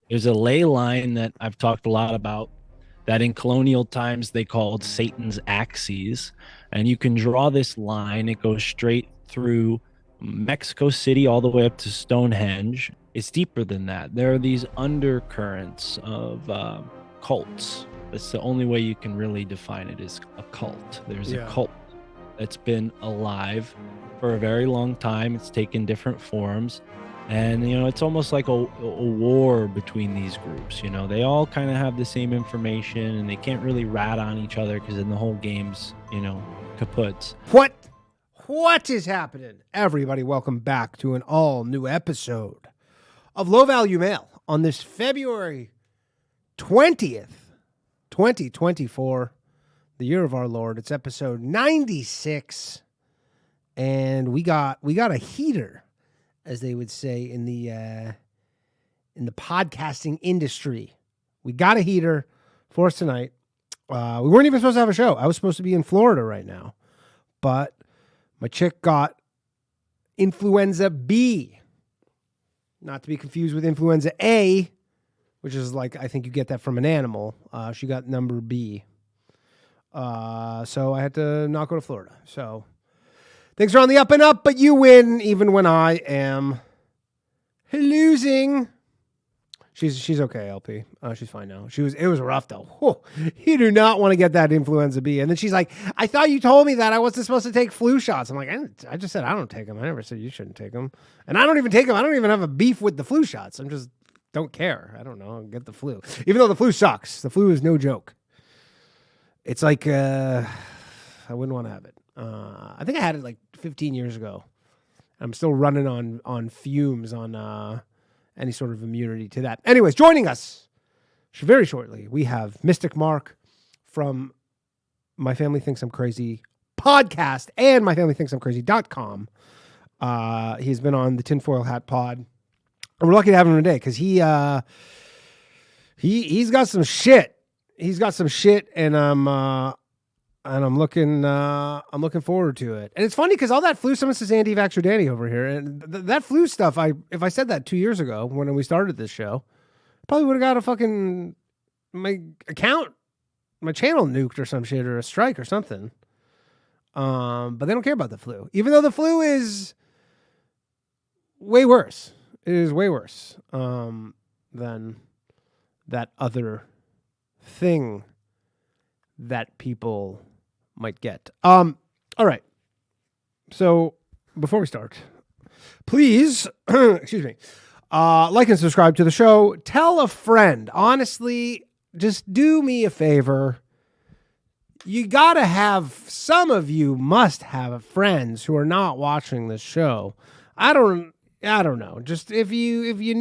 There's a ley line that I've talked a lot about that in colonial times they called Satan's axes. And you can draw this line, it goes straight through Mexico City all the way up to Stonehenge. It's deeper than that. There are these undercurrents of cults. That's the only way you can really define it, is a cult. There's a cult that's been alive for a very long time. It's taken different forms. And, it's almost like a war between these groups. They all kind of have the same information and they can't really rat on each other because then the whole game's, kaput. What is happening? Everybody, welcome back to an all new episode of Low Value Mail on this February 20th, 2024, the year of our Lord. It's episode 96. And we got a heater, as they would say in the podcasting industry. We got a heater for us tonight. We weren't even supposed to have a show. I was supposed to be in Florida right now, but my chick got influenza B, not to be confused with influenza A, which is like, I think you get that from an animal. She got number B. So I had to not go to Florida. So things are on the up and up, but you win even when I am losing. She's okay, LP. She's fine now. It was rough though. Whew. You do not want to get that influenza B. And then she's like, I thought you told me that I wasn't supposed to take flu shots. I'm like, I just said I don't take them. I never said you shouldn't take them. And I don't even take them. I don't even have a beef with the flu shots. I'm just don't care. I don't know. I'll get the flu. Even though the flu sucks. The flu is no joke. It's like, I wouldn't want to have it. I think I had it like 15 years ago. I'm still running on fumes on any sort of immunity to that. Anyways, joining us very shortly, we have Mystic Mark from My Family Thinks I'm Crazy podcast and myfamilythinksimcrazy.com. He's been on the Tinfoil Hat Pod. And we're lucky to have him today because he's got some shit. He's got some shit, and I'm looking forward to it. And it's funny because all that flu, someone says Andy Vaxxer Danny over here, and that flu stuff. If I said that 2 years ago when we started this show, probably would have got a fucking my account, my channel nuked or some shit or a strike or something. But they don't care about the flu, even though the flu is way worse. It is way worse than that other thing that people might get. All right. So before we start, please, excuse me, like and subscribe to the show. Tell a friend. Honestly, just do me a favor. You gotta have, some of you must have friends who are not watching this show. I don't know. Just if you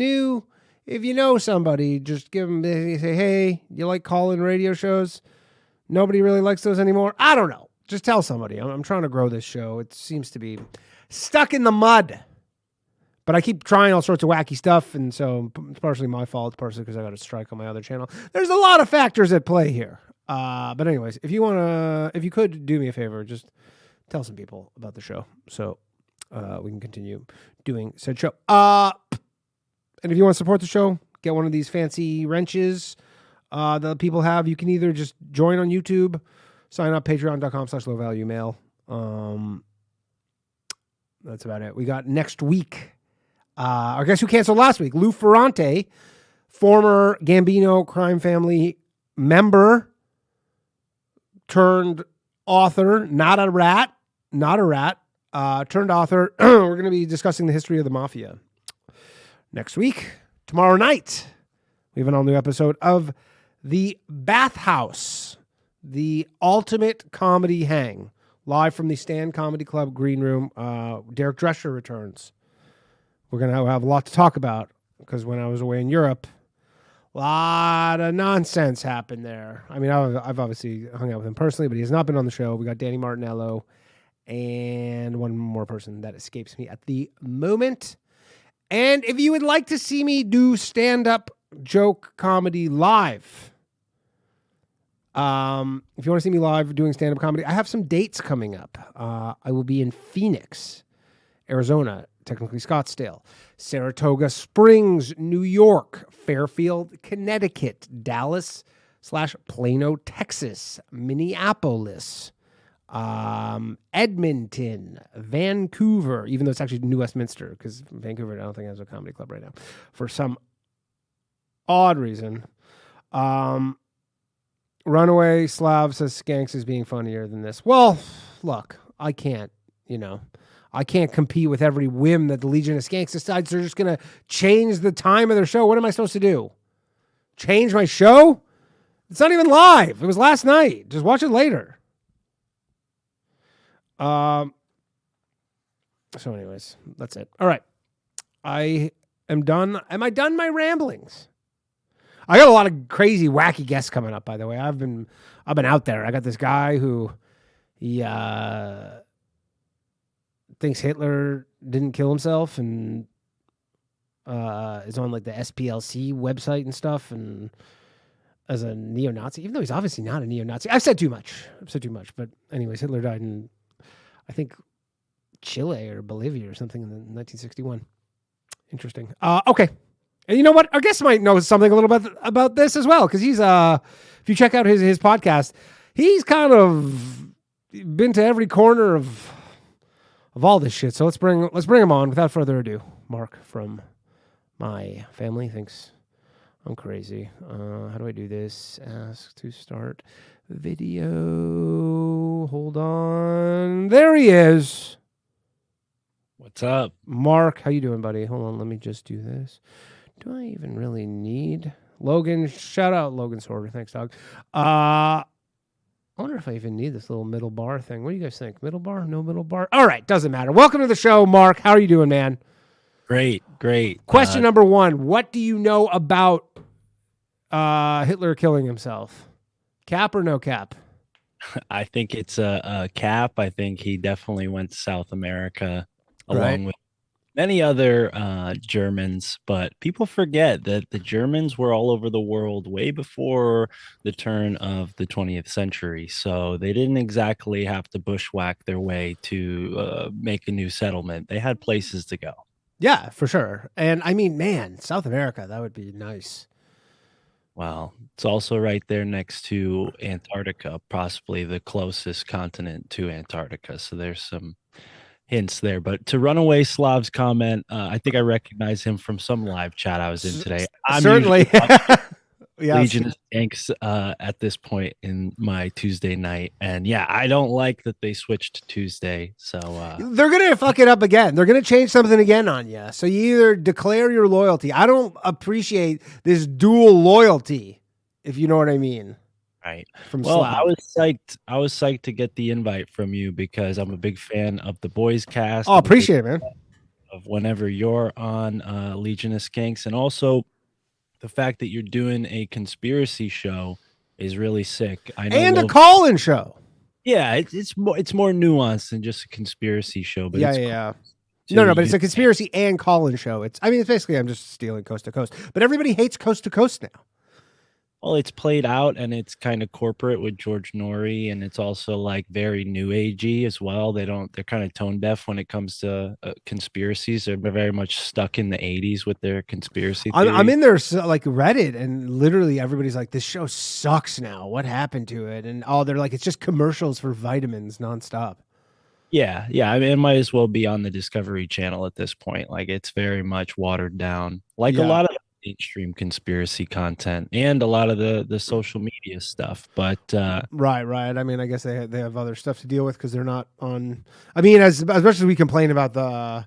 know somebody, just give them, say, hey, you like call-in radio shows? Nobody really likes those anymore. I don't know. Just tell somebody. I'm trying to grow this show. It seems to be stuck in the mud. But I keep trying all sorts of wacky stuff, and so it's partially my fault. It's partially because I got a strike on my other channel. There's a lot of factors at play here. But anyways, if you could do me a favor, just tell some people about the show so we can continue doing said show. And if you want to support the show, get one of these fancy wrenches that people have. You can either just join on YouTube, sign up, patreon.com/lowvaluemail. That's about it. We got next week. Our guest who canceled last week, Lou Ferrante, former Gambino crime family member turned author, not a rat, turned author. We're going to be discussing the history of the mafia next week. Tomorrow night, we have an all-new episode of The Bathhouse, the ultimate comedy hang, live from the Stand Comedy Club Green Room. Derek Drescher returns. We're going to have a lot to talk about because when I was away in Europe, a lot of nonsense happened there. I mean, I've obviously hung out with him personally, but he has not been on the show. We got Danny Martinello and one more person that escapes me at the moment. And if you would like to see me do stand-up joke comedy live, if you want to see me live doing stand-up comedy, I have some dates coming up. I will be in Phoenix, Arizona, technically Scottsdale, Saratoga Springs, New York, Fairfield, Connecticut, Dallas/Plano, Texas, Minneapolis, Edmonton, Vancouver, even though it's actually New Westminster, because Vancouver, I don't think has a comedy club right now for some odd reason. Runaway Slav says Skanks is being funnier than this. Well, look, I can't compete with every whim that the Legion of Skanks decides they're just going to change the time of their show. What am I supposed to do? Change my show? It's not even live. It was last night. Just watch it later. So anyways, that's it. All right. I am done. Am I done my ramblings? I got a lot of crazy, wacky guests coming up, by the way. I've been out there. I got this guy who he thinks Hitler didn't kill himself and is on like the SPLC website and stuff and as a neo-Nazi, even though he's obviously not a neo-Nazi. I've said too much. But anyways, Hitler died in, I think, Chile or Bolivia or something in 1961. Interesting. Okay. And you know what? Our guest might know something a little bit about this as well, because he's if you check out his podcast, he's kind of been to every corner of all this shit. So let's bring him on without further ado. Mark from my family thinks I'm crazy. How do I do this? Ask to start video. Hold on. There he is. What's up? Mark, how you doing, buddy? Hold on, let me just do this. Do I even really need Logan? Shout out Logan Sorter. Thanks, dog. I wonder if I even need this little middle bar thing. What do you guys think? Middle bar? No middle bar? All right, doesn't matter. Welcome to the show, Mark. How are you doing, man? Great. Question number one. What do you know about Hitler killing himself? Cap or no cap? I think it's a cap. I think he definitely went to South America along with many other Germans, but people forget that the Germans were all over the world way before the turn of the 20th century. So they didn't exactly have to bushwhack their way to make a new settlement. They had places to go. Yeah, for sure. And I mean, man, South America, that would be nice. Well, it's also right there next to Antarctica, possibly the closest continent to Antarctica. So there's some hints there. But to Runaway Slav's comment, I think I recognize him from some live chat I was in today. I'm certainly Legion of Skanks at this point in my Tuesday night. And yeah, I don't like that they switched to Tuesday. So they're going to fuck it up again. They're going to change something again on you. So you either declare your loyalty. I don't appreciate this dual loyalty, if you know what I mean. Right. From well, Slav. I was psyched to get the invite from you because I'm a big fan of the Boys Cast. Oh, appreciate it, man. Of whenever you're on Legion of Skanks, and also the fact that you're doing a conspiracy show is really sick. I know and a call-in show. Yeah, it's more nuanced than just a conspiracy show. But yeah. No, but it's a conspiracy and call-in show. It's basically I'm just stealing Coast to Coast, but everybody hates Coast to Coast now. Well, it's played out and it's kind of corporate with George Norrie, and it's also like very new agey as well. They're kind of tone deaf when it comes to conspiracies. They're very much stuck in the 80s with their conspiracy theories. I'm in there like Reddit, and literally everybody's like, this show sucks now. What happened to it? And they're like, it's just commercials for vitamins nonstop. Yeah. I mean, it might as well be on the Discovery Channel at this point. Like, it's very much watered down, like a lot of mainstream conspiracy content and a lot of the social media stuff. But right. I mean, I guess they have other stuff to deal with because they're not on. I mean, as much as we complain about the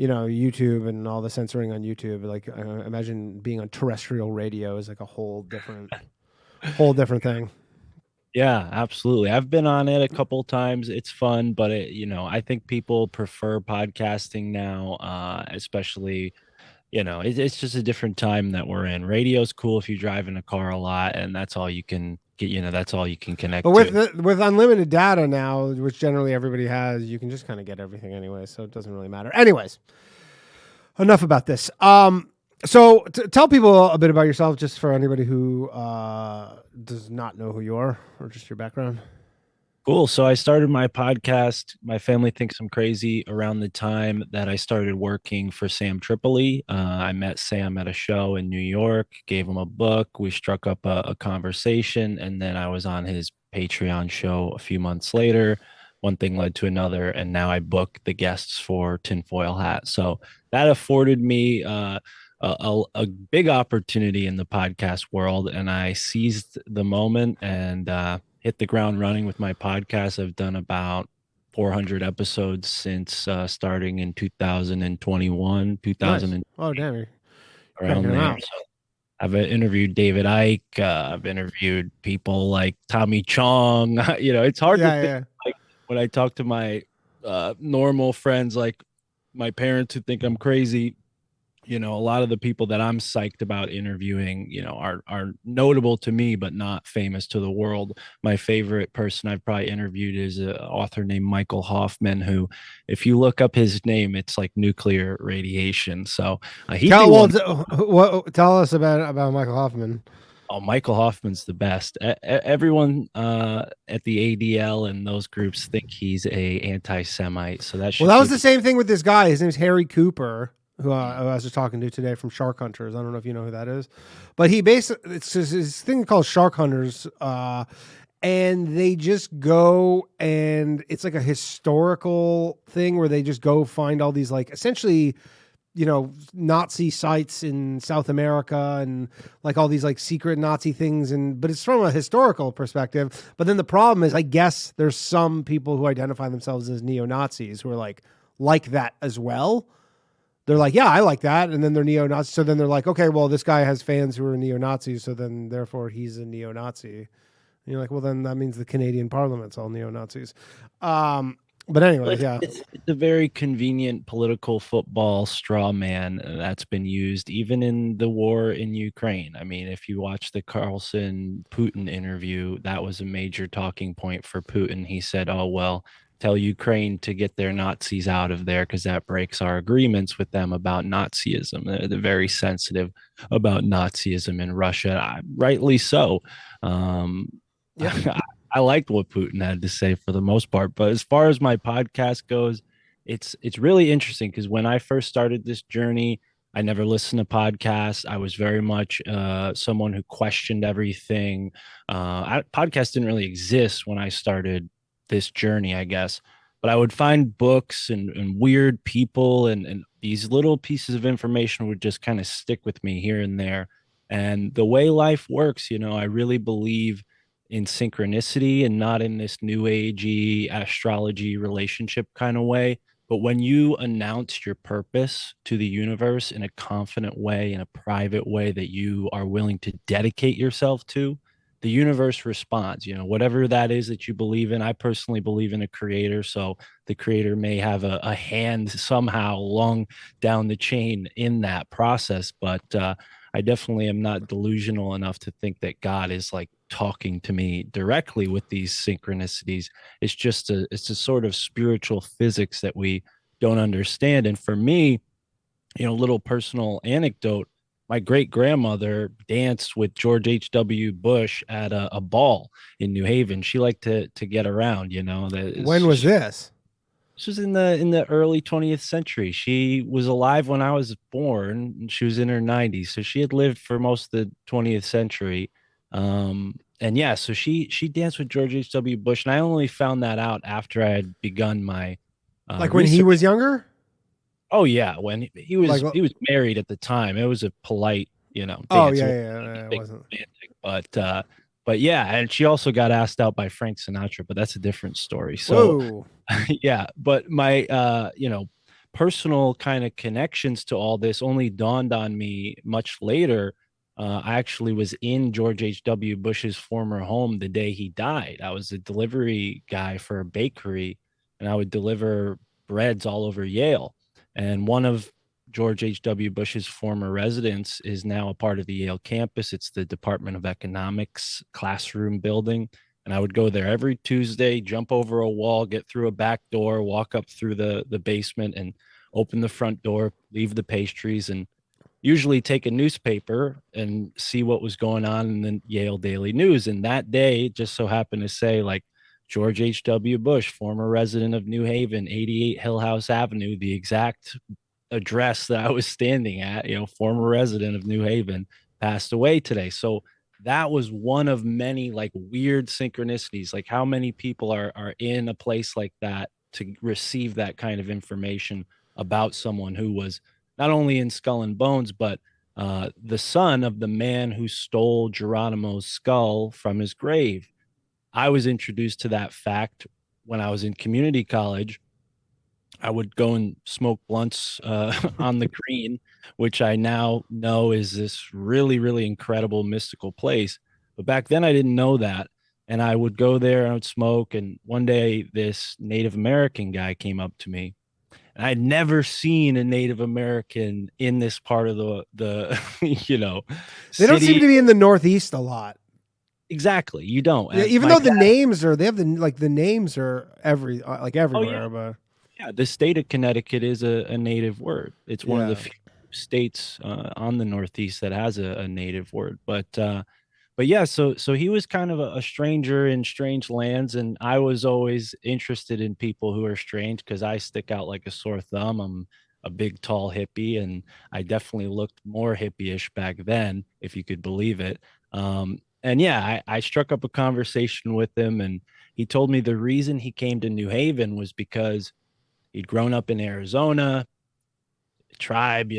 YouTube and all the censoring on YouTube, like I imagine being on terrestrial radio is like a whole different thing. Yeah, absolutely. I've been on it a couple times. It's fun, but I think people prefer podcasting now, especially. It's just a different time that we're in. Radio's cool if you drive in a car a lot, and that's all you can get. That's all you can connect. But to. With unlimited data now, which generally everybody has, you can just kind of get everything anyway, so it doesn't really matter. Anyways, enough about this. So tell people a bit about yourself, just for anybody who does not know who you are or just your background. Cool. So I started my podcast. My family thinks I'm crazy around the time that I started working for Sam Tripoli. I met Sam at a show in New York, gave him a book. We struck up a conversation, and then I was on his Patreon show a few months later. One thing led to another, and now I book the guests for Tinfoil Hat. So that afforded me a big opportunity in the podcast world, and I seized the moment and hit the ground running with my podcast. I've done about 400 episodes since starting in 2021, Nice. 2000 Oh, damn, you're cranking around them there. out. So I've interviewed David Icke. I've interviewed people like Tommy Chong. It's hard to Yeah, think yeah. like when I talk to my normal friends, like my parents who think I'm crazy. A lot of the people that I'm psyched about interviewing, are notable to me, but not famous to the world. My favorite person I've probably interviewed is an author named Michael Hoffman, who, if you look up his name, it's like nuclear radiation. So he'd be Tell well, one. tell us about Michael Hoffman. Oh, Michael Hoffman's the best. Everyone at the ADL and those groups think he's a anti-Semite, so that Well, should that was give the you. same thing with this guy. His name's Harry Cooper, who I was just talking to today from Shark Hunters. I don't know if you know who that is, but he basically it's his thing called Shark Hunters, and they just go and it's like a historical thing where they just go find all these like essentially Nazi sites in South America and like all these like secret Nazi things but it's from a historical perspective. But then the problem is I guess there's some people who identify themselves as neo-Nazis who are like that as well. They're like, yeah, I like that. And then they're neo-Nazis. So then they're like, okay, well, this guy has fans who are neo-Nazis. So then therefore he's a neo-Nazi. And you're like, well, then that means the Canadian Parliament's all neo-Nazis. But anyways, yeah. It's a very convenient political football straw man that's been used even in the war in Ukraine. I mean, if you watch the Carlson Putin interview, that was a major talking point for Putin. He said, "Oh, well, tell Ukraine to get their Nazis out of there because that breaks our agreements with them about Nazism." They're very sensitive about Nazism in Russia, rightly so. Um, Yeah. I liked what Putin had to say for the most part. But as far as my podcast goes, it's really interesting because when I first started this journey, I never listened to podcasts. I was very much someone who questioned everything. Podcasts didn't really exist when I started this journey, I guess. But I would find books and weird people and these little pieces of information would just kind of stick with me here and there. And the way life works, I really believe in synchronicity and not in this new agey astrology relationship kind of way. But when you announce your purpose to the universe in a confident way, in a private way that you are willing to dedicate yourself to, the universe responds. Whatever that is that you believe in. I personally believe in a creator. So the creator may have a hand somehow along down the chain in that process. But I definitely am not delusional enough to think that God is like talking to me directly with these synchronicities. It's a sort of spiritual physics that we don't understand. And for me, little personal anecdote, my great grandmother danced with George H.W. Bush at a ball in New Haven. She liked to get around, When was this? this was in the early 20th century. She was alive when I was born, and she was in her 90s, so she had lived for most of the 20th century. And yeah, so she danced with George H.W. Bush, and I only found that out after I had begun my Like when he research. was younger? Oh yeah, when he Like, was he was married at the time. It was a polite, oh dance. yeah, It yeah, wasn't yeah, it anything wasn't. romantic, but yeah, and she also got asked out by Frank Sinatra, but that's a different story. So Whoa. yeah, but my personal kind of connections to all this only dawned on me much later. I actually was in George H.W. Bush's former home the day he died. I was a delivery guy for a bakery, and I would deliver breads all over Yale. And one of George H.W. Bush's former residents is now a part of the Yale campus. It's the Department of Economics classroom building. And I would go there every Tuesday, jump over a wall, get through a back door, walk up through the basement, and open the front door, leave the pastries, and usually take a newspaper and see what was going on in the Yale Daily News. And that day, it just so happened to say like George H.W. Bush, former resident of New Haven, 88 Hill House Avenue, the exact address that I was standing at, former resident of New Haven, passed away today. So that was one of many like weird synchronicities. Like how many people are in a place like that to receive that kind of information about someone who was not only in Skull and Bones, but the son of the man who stole Geronimo's skull from his grave. I was introduced to that fact when I was in community college. I would go and smoke blunts on the green, which I now know is this really, really incredible mystical place. But back then I didn't know that. And I would go there and I would smoke. And one day this Native American guy came up to me. And I'd never seen a Native American in this part of the They don't seem city. to be in the Northeast a lot. Exactly. You don't. Yeah, even though the names are, they have the names are everywhere. Oh, yeah. But Yeah, the state of Connecticut is a native word. It's one of the few states on the Northeast that has a native word. But yeah, so he was kind of a stranger in strange lands, and I was always interested in people who are strange because I stick out like a sore thumb. I'm a big, tall hippie, and I definitely looked more hippie-ish back then, if you could believe it. And yeah, I struck up a conversation with him, and he told me the reason he came to New Haven was because he'd grown up in Arizona, tribe,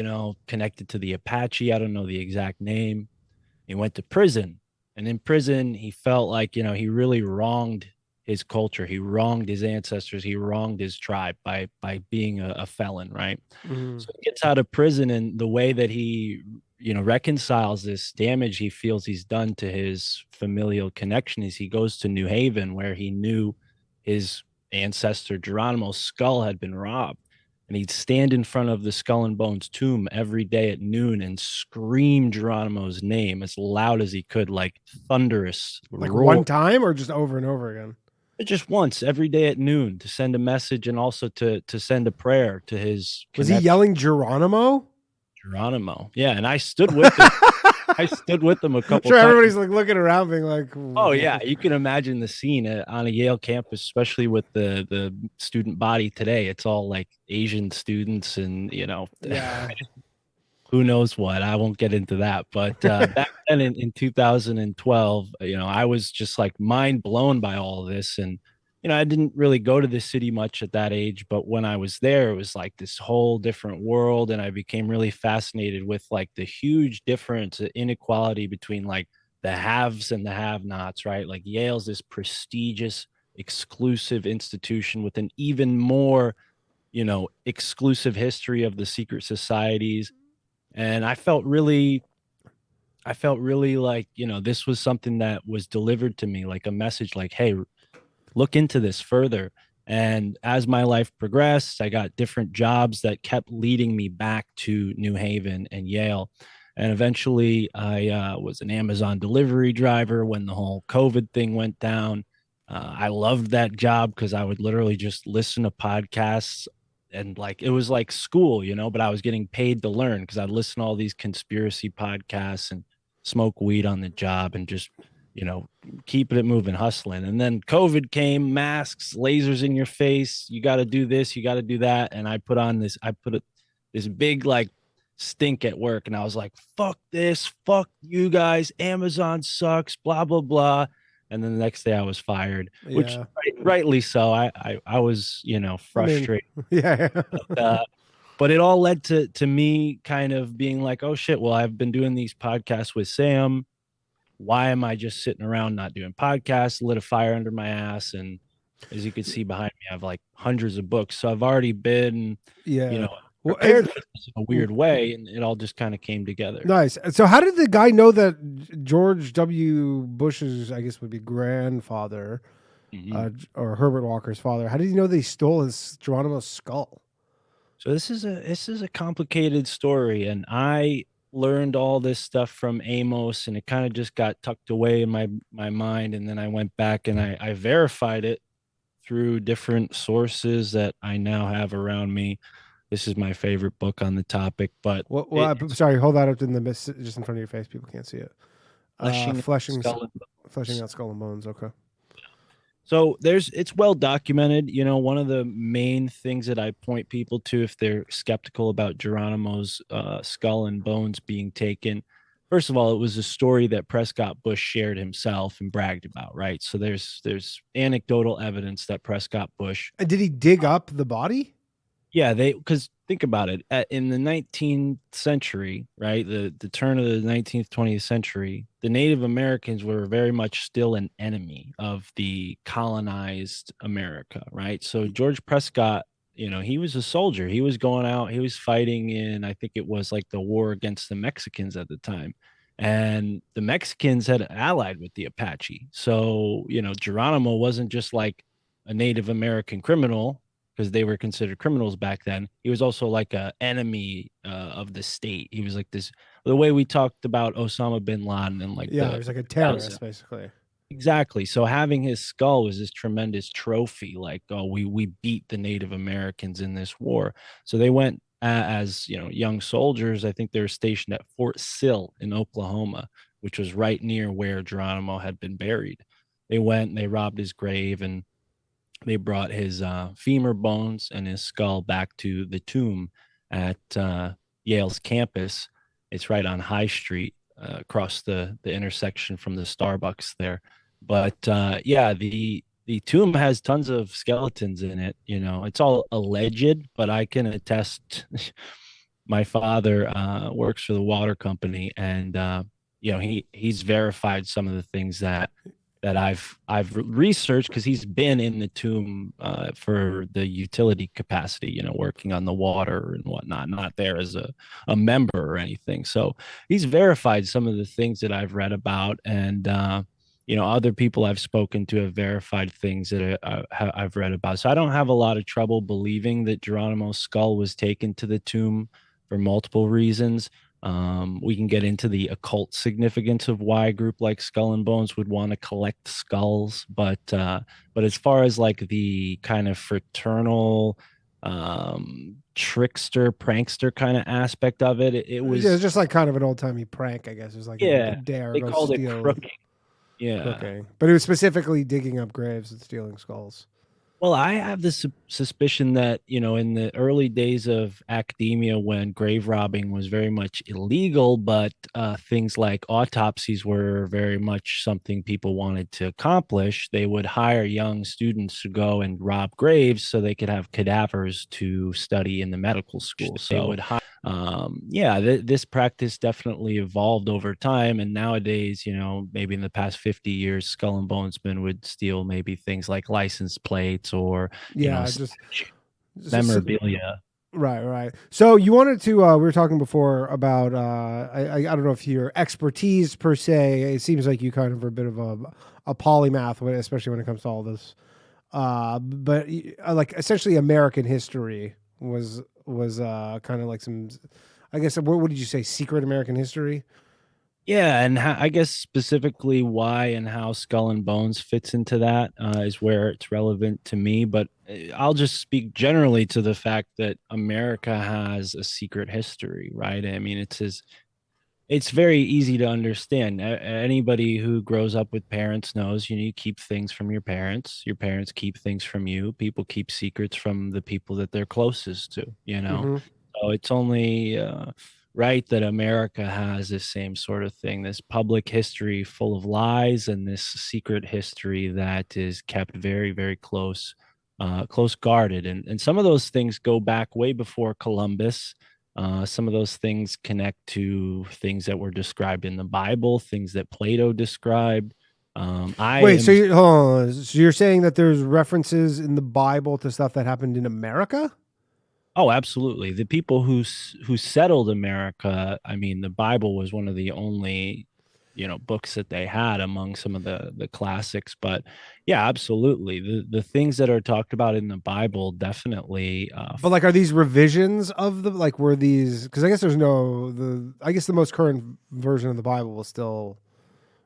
connected to the Apache. I don't know the exact name. He went to prison. And in prison, he felt like, he really wronged his culture. He wronged his ancestors. He wronged his tribe by being a felon, right? mm-hmm. So he gets out of prison, and the way that he, reconciles this damage he feels he's done to his familial connection is he goes to New Haven, where he knew his ancestor Geronimo's skull had been robbed. And he'd stand in front of the Skull and Bones tomb every day at noon and scream Geronimo's name as loud as he could, like thunderous like roar. one time or just over and over again. Just once every day at noon to send a message and also to send a prayer to his. Was he yelling Geronimo? Geronimo, yeah, and I stood with him. I stood with them a couple times. Everybody's like looking around being like, oh yeah, you can imagine the scene on a Yale campus, especially with the student body today. It's all like Asian students and, yeah. who knows what. I won't get into that. But back then in 2012, I was just like mind blown by all of this. And, I didn't really go to the city much at that age, but when I was there, it was like this whole different world. And I became really fascinated with like the huge difference, inequality between like the haves and the have-nots, right? Like Yale's this prestigious, exclusive institution with an even more, exclusive history of the secret societies. And I felt really like, this was something that was delivered to me, like a message like, hey, look into this further. And as my life progressed, I got different jobs that kept leading me back to New Haven and Yale. And eventually I was an Amazon delivery driver when the whole COVID thing went down. I loved that job because I would literally just listen to podcasts and like, it was like school, but I was getting paid to learn because I'd listen to all these conspiracy podcasts and smoke weed on the job and just, keeping it moving, hustling. And then COVID came, masks, lasers in your face. You got to do this, you got to do that. And I put this big like stink at work. And I was like, fuck this, fuck you guys. Amazon sucks, blah, blah, blah. And then the next day I was fired, which rightly so. I was, frustrated. Yeah. But it all led to me kind of being like, oh shit, well, I've been doing these podcasts with Sam. Why am I just sitting around not doing podcasts? Lit a fire under my ass. And as you can see behind me, I have like hundreds of books. So I've already been, prepared for this in a weird way. And it all just kind of came together. Nice. So how did the guy know that George W. Bush's, I guess would be grandfather, or Herbert Walker's father, how did he know that he stole his Geronimo's skull? So this is a complicated story. And I learned all this stuff from Amos, and it kind of just got tucked away in my mind. And then I went back and I verified it through different sources that I now have around me. This is my favorite book on the topic. But I'm sorry, hold that up in the just in front of your face. People can't see it. Fleshing out Skull and Bones. Okay. So it's well documented. One of the main things that I point people to if they're skeptical about Geronimo's skull and bones being taken, first of all, it was a story that Prescott Bush shared himself and bragged about, right? So there's anecdotal evidence that Prescott Bush, And did he dig up the body? yeah, because think about it, in the 19th century, right, the turn of the 19th 20th century, the Native Americans were very much still an enemy of the colonized America, right? So George Prescott, he was a soldier. He was going out, he was fighting in, I think it was like the war against the Mexicans at the time. And the Mexicans had allied with the Apache. So, Geronimo wasn't just like a Native American criminal, because they were considered criminals back then. He was also like a enemy of the state. He was like this, the way we talked about Osama bin Laden and like Yeah, he was like a terrorist, basically. exactly. So having his skull was this tremendous trophy, like, oh, we beat the Native Americans in this war. So they went as young soldiers. I think they were stationed at Fort Sill in Oklahoma, which was right near where Geronimo had been buried. They went and they robbed his grave, and they brought his femur bones and his skull back to the tomb at Yale's campus. It's right on High Street, across the intersection from the Starbucks there. But yeah, the tomb has tons of skeletons in it. It's all alleged, but I can attest. My father works for the water company, and he's verified some of the things that I've researched, because he's been in the tomb for the utility capacity, working on the water and whatnot, not there as a member or anything. So he's verified some of the things that I've read about, and other people I've spoken to have verified things that I've read about. So I don't have a lot of trouble believing that Geronimo's skull was taken to the tomb for multiple reasons. We can get into the occult significance of why a group like Skull and Bones would want to collect skulls, but as far as like the kind of fraternal trickster prankster kind of aspect of it, it Yeah, was, it's just like kind of an old timey prank, I guess. It was like a yeah, dare they go called it steal crooking. Yeah. cooking, but it was specifically digging up graves and stealing skulls. Well, I have this suspicion that, in the early days of academia, when grave robbing was very much illegal, but things like autopsies were very much something people wanted to accomplish, they would hire young students to go and rob graves so they could have cadavers to study in the medical school. So yeah, this practice definitely evolved over time. And nowadays, maybe in the past 50 years, Skull and Bonesman would steal maybe things like license plates or, Yeah, just memorabilia. right. So you wanted to we were talking before about I don't know if your expertise per se. It seems like you kind of are a bit of a polymath, especially when it comes to all this. But like essentially American history was kind of like some, I guess, what did you say, secret American history? Yeah, and I guess specifically why and how Skull and Bones fits into that is where it's relevant to me. But I'll just speak generally to the fact that America has a secret history, right? I mean, it's very easy to understand. Anybody who grows up with parents knows you need to keep things from your parents. Your parents keep things from you. People keep secrets from the people that they're closest to. Mm-hmm. So it's only right that America has this same sort of thing, this public history full of lies and this secret history that is kept very, very close guarded. And some of those things go back way before Columbus. Some of those things connect to things that were described in the Bible, things that Plato described. I Wait, am, hold on. So you're saying that there's references in the Bible to stuff that happened in America? oh, absolutely. The people who settled America, I mean, the Bible was one of the only, books that they had among some of the classics. But yeah, absolutely. The things that are talked about in the Bible definitely But like, are these revisions of the like? Were these? Because I guess there's no the. I guess the most current version of the Bible is still.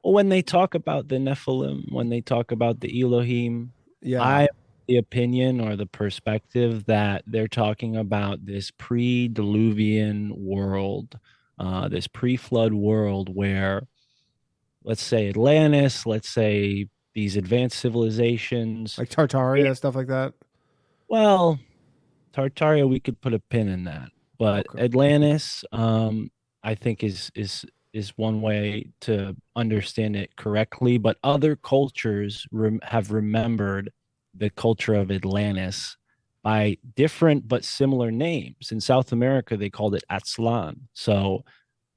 well, when they talk about the Nephilim, when they talk about the Elohim, I Yeah. have the opinion or the perspective that they're talking about this pre-Diluvian world, this pre-flood world where, let's say, Atlantis, let's say these advanced civilizations. Like Tartaria, stuff like that. Well, Tartaria, we could put a pin in that, but Okay. Atlantis, I think is one way to understand it correctly. But other cultures have remembered the culture of Atlantis by different but similar names. In South America, they called it Aztlan. So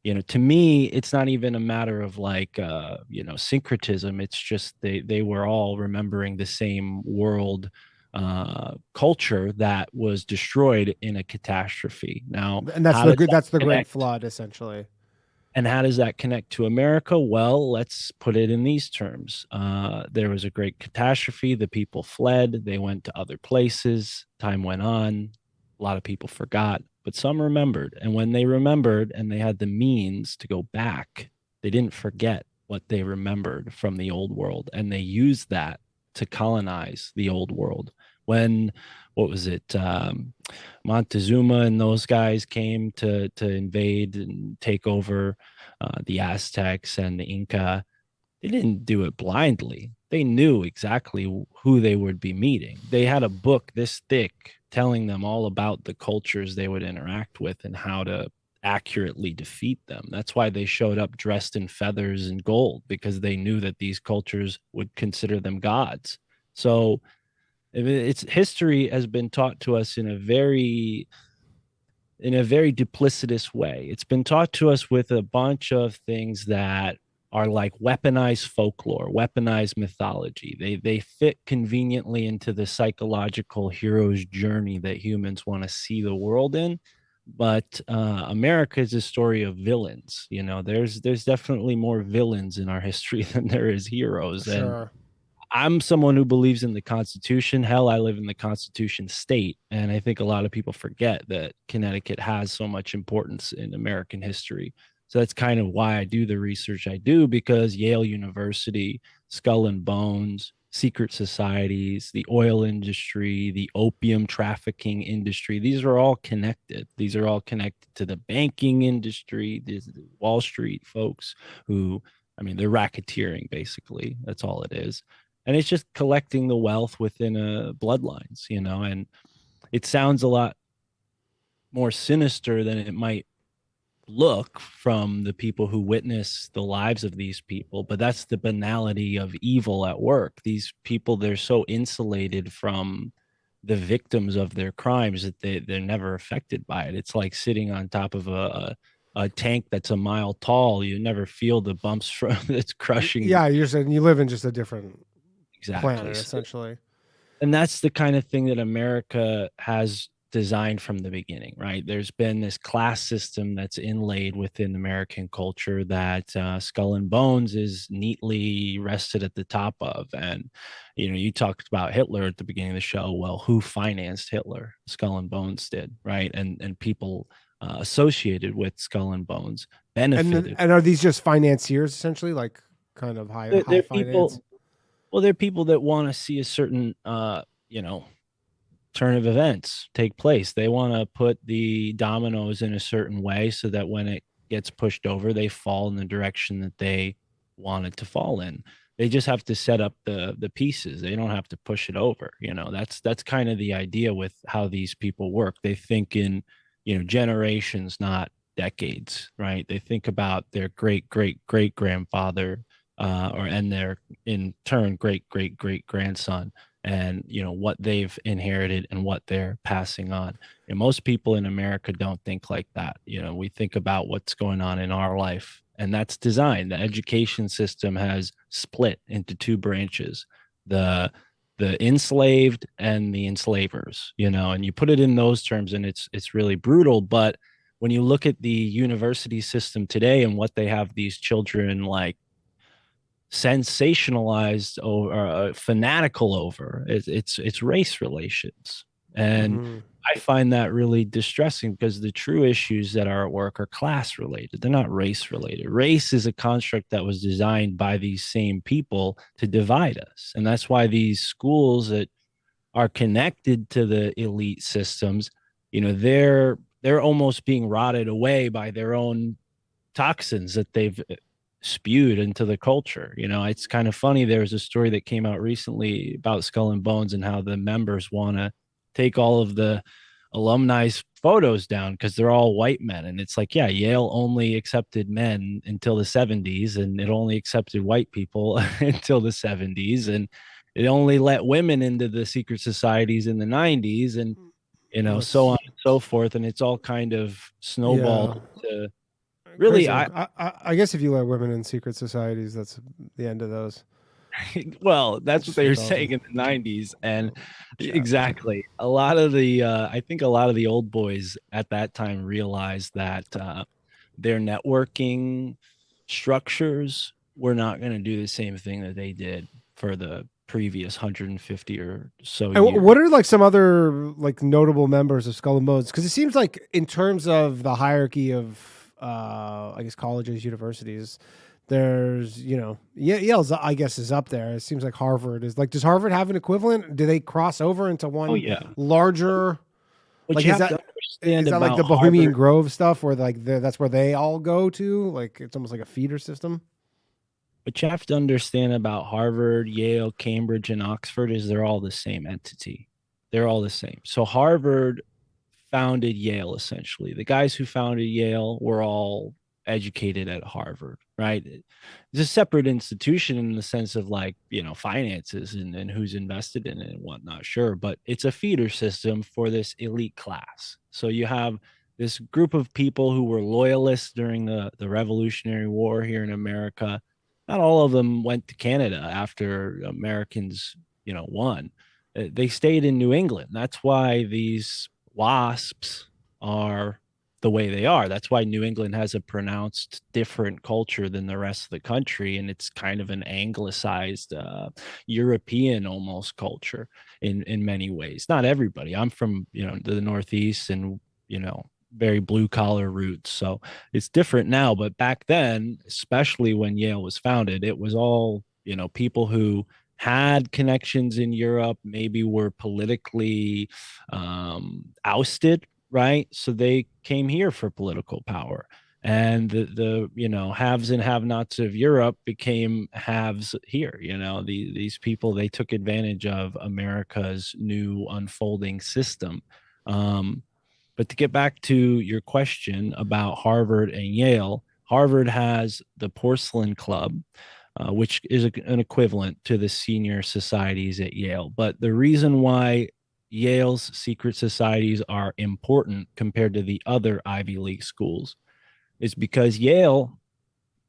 to me, it's not even a matter of like syncretism. It's just they were all remembering the same world culture that was destroyed in a catastrophe. Now, And that's how the does good. that That's the great connect? flood, essentially. And how does that connect to America? Well, let's put it in these terms. There was a great catastrophe. The people fled. They went to other places. Time went on. A lot of people forgot, but some remembered. And when they remembered and they had the means to go back, they didn't forget what they remembered from the old world. And they used that to colonize the old world. When, what was it? Montezuma and those guys came to invade and take over the Aztecs and the Inca. They didn't do it blindly. They knew exactly who they would be meeting. They had a book this thick telling them all about the cultures they would interact with and how to accurately defeat them. That's why they showed up dressed in feathers and gold, because they knew that these cultures would consider them gods. So it's history has been taught to us in a very duplicitous way. It's been taught to us with a bunch of things that are like weaponized folklore, weaponized mythology. They fit conveniently into the psychological hero's journey that humans want to see the world in. But America is a story of villains. There's definitely more villains in our history than there is heroes, and Sure. I'm someone who believes in the Constitution. Hell, I live in the Constitution state. And I think a lot of people forget that Connecticut has so much importance in American history. So that's kind of why I do the research I do, because Yale University, Skull and Bones, secret societies, the oil industry, the opium trafficking industry, these are all connected. These are all connected to the banking industry, the Wall Street folks who, I mean, they're racketeering basically. That's all it is, and it's just collecting the wealth within bloodlines, and it sounds a lot more sinister than it might look from the people who witness the lives of these people, but that's the banality of evil at work. These people, they're so insulated from the victims of their crimes that they're never affected by it. It's like sitting on top of a tank that's a mile tall. You never feel the bumps from that's crushing. Yeah, you're saying you live in just a different Exactly. planet, essentially. And that's the kind of thing that America has designed from the beginning, right? There's been this class system that's inlaid within American culture that Skull and Bones is neatly rested at the top of. And, you talked about Hitler at the beginning of the show. Well, who financed Hitler? Skull and Bones did, right? And people associated with Skull and Bones benefited. And are these just financiers, essentially, like kind of high They're finance? people, well, they're people that want to see a certain, you know, turn of events take place. They want to put the dominoes in a certain way so that when it gets pushed over, they fall in the direction that they want it to fall in. They just have to set up the pieces. They don't have to push it over. That's kind of the idea with how these people work. They think in, generations, not decades, right? They think about their great great great grandfather, and their in turn great great great grandson, and what they've inherited and what they're passing on. And most people in America don't think like that. We think about what's going on in our life, and that's design. The education system has split into two branches: the enslaved and the enslavers. And you put it in those terms, and it's really brutal. But when you look at the university system today and what they have these children like sensationalized or fanatical over, it's race relations. And Hmm. I find that really distressing, because the true issues that are at work are class related. They're not race related. Race is a construct that was designed by these same people to divide us, and that's why these schools that are connected to the elite systems, they're almost being rotted away by their own toxins that they've spewed into the culture. It's kind of funny. There was a story that came out recently about Skull and Bones and how the members want to take all of the alumni's photos down because they're all white men. And it's like, yeah, Yale only accepted men until the 70s, and it only accepted white people until the 70s. And it only let women into the secret societies in the 90s. And so That's on and so forth. And it's all kind of snowballed yeah, to really, crazy. I I guess if you let women in secret societies, that's the end of those. well, That's that's what just they were what's awesome. saying in the 90s. And Shaft. exactly, a lot of the I think a lot of the old boys at that time realized that their networking structures were not going to do the same thing that they did for the previous 150 or so And years. what are like some other like notable members of Skull and Bones? Because it seems like in terms of the hierarchy of I guess colleges, universities, there's Yale's I guess is up there. It seems like Harvard is like. Does Harvard have an equivalent? Do they cross over into Oh one yeah. larger? What Like you have to understand is that like about the Bohemian Harvard, Grove stuff where like that's where they all go to? Like it's almost like a feeder system. what you have to understand about Harvard, Yale, Cambridge, and Oxford is they're all the same entity. They're all the same. So Harvard founded Yale essentially. The guys who founded Yale were all educated at Harvard, right? It's a separate institution in the sense of like, finances and who's invested in it and whatnot, sure. But it's a feeder system for this elite class. So you have this group of people who were loyalists during the Revolutionary War here in America. Not all of them went to Canada after Americans, won. They stayed in New England. That's why these wasps are the way they are. That's why New England has a pronounced different culture than the rest of the country. And it's kind of an anglicized European almost culture in many ways. Not everybody. I'm from, the Northeast and, very blue collar roots. So it's different now. But back then, especially when Yale was founded, it was all, people who had connections in Europe, maybe were politically ousted, right? So they came here for political power. And the haves and have-nots of Europe became haves here. These people, they took advantage of America's new unfolding system. Um, but to get back to your question about Harvard and Yale, Harvard has the Porcelain Club, which is an equivalent to the senior societies at Yale. But the reason why Yale's secret societies are important compared to the other Ivy League schools is because Yale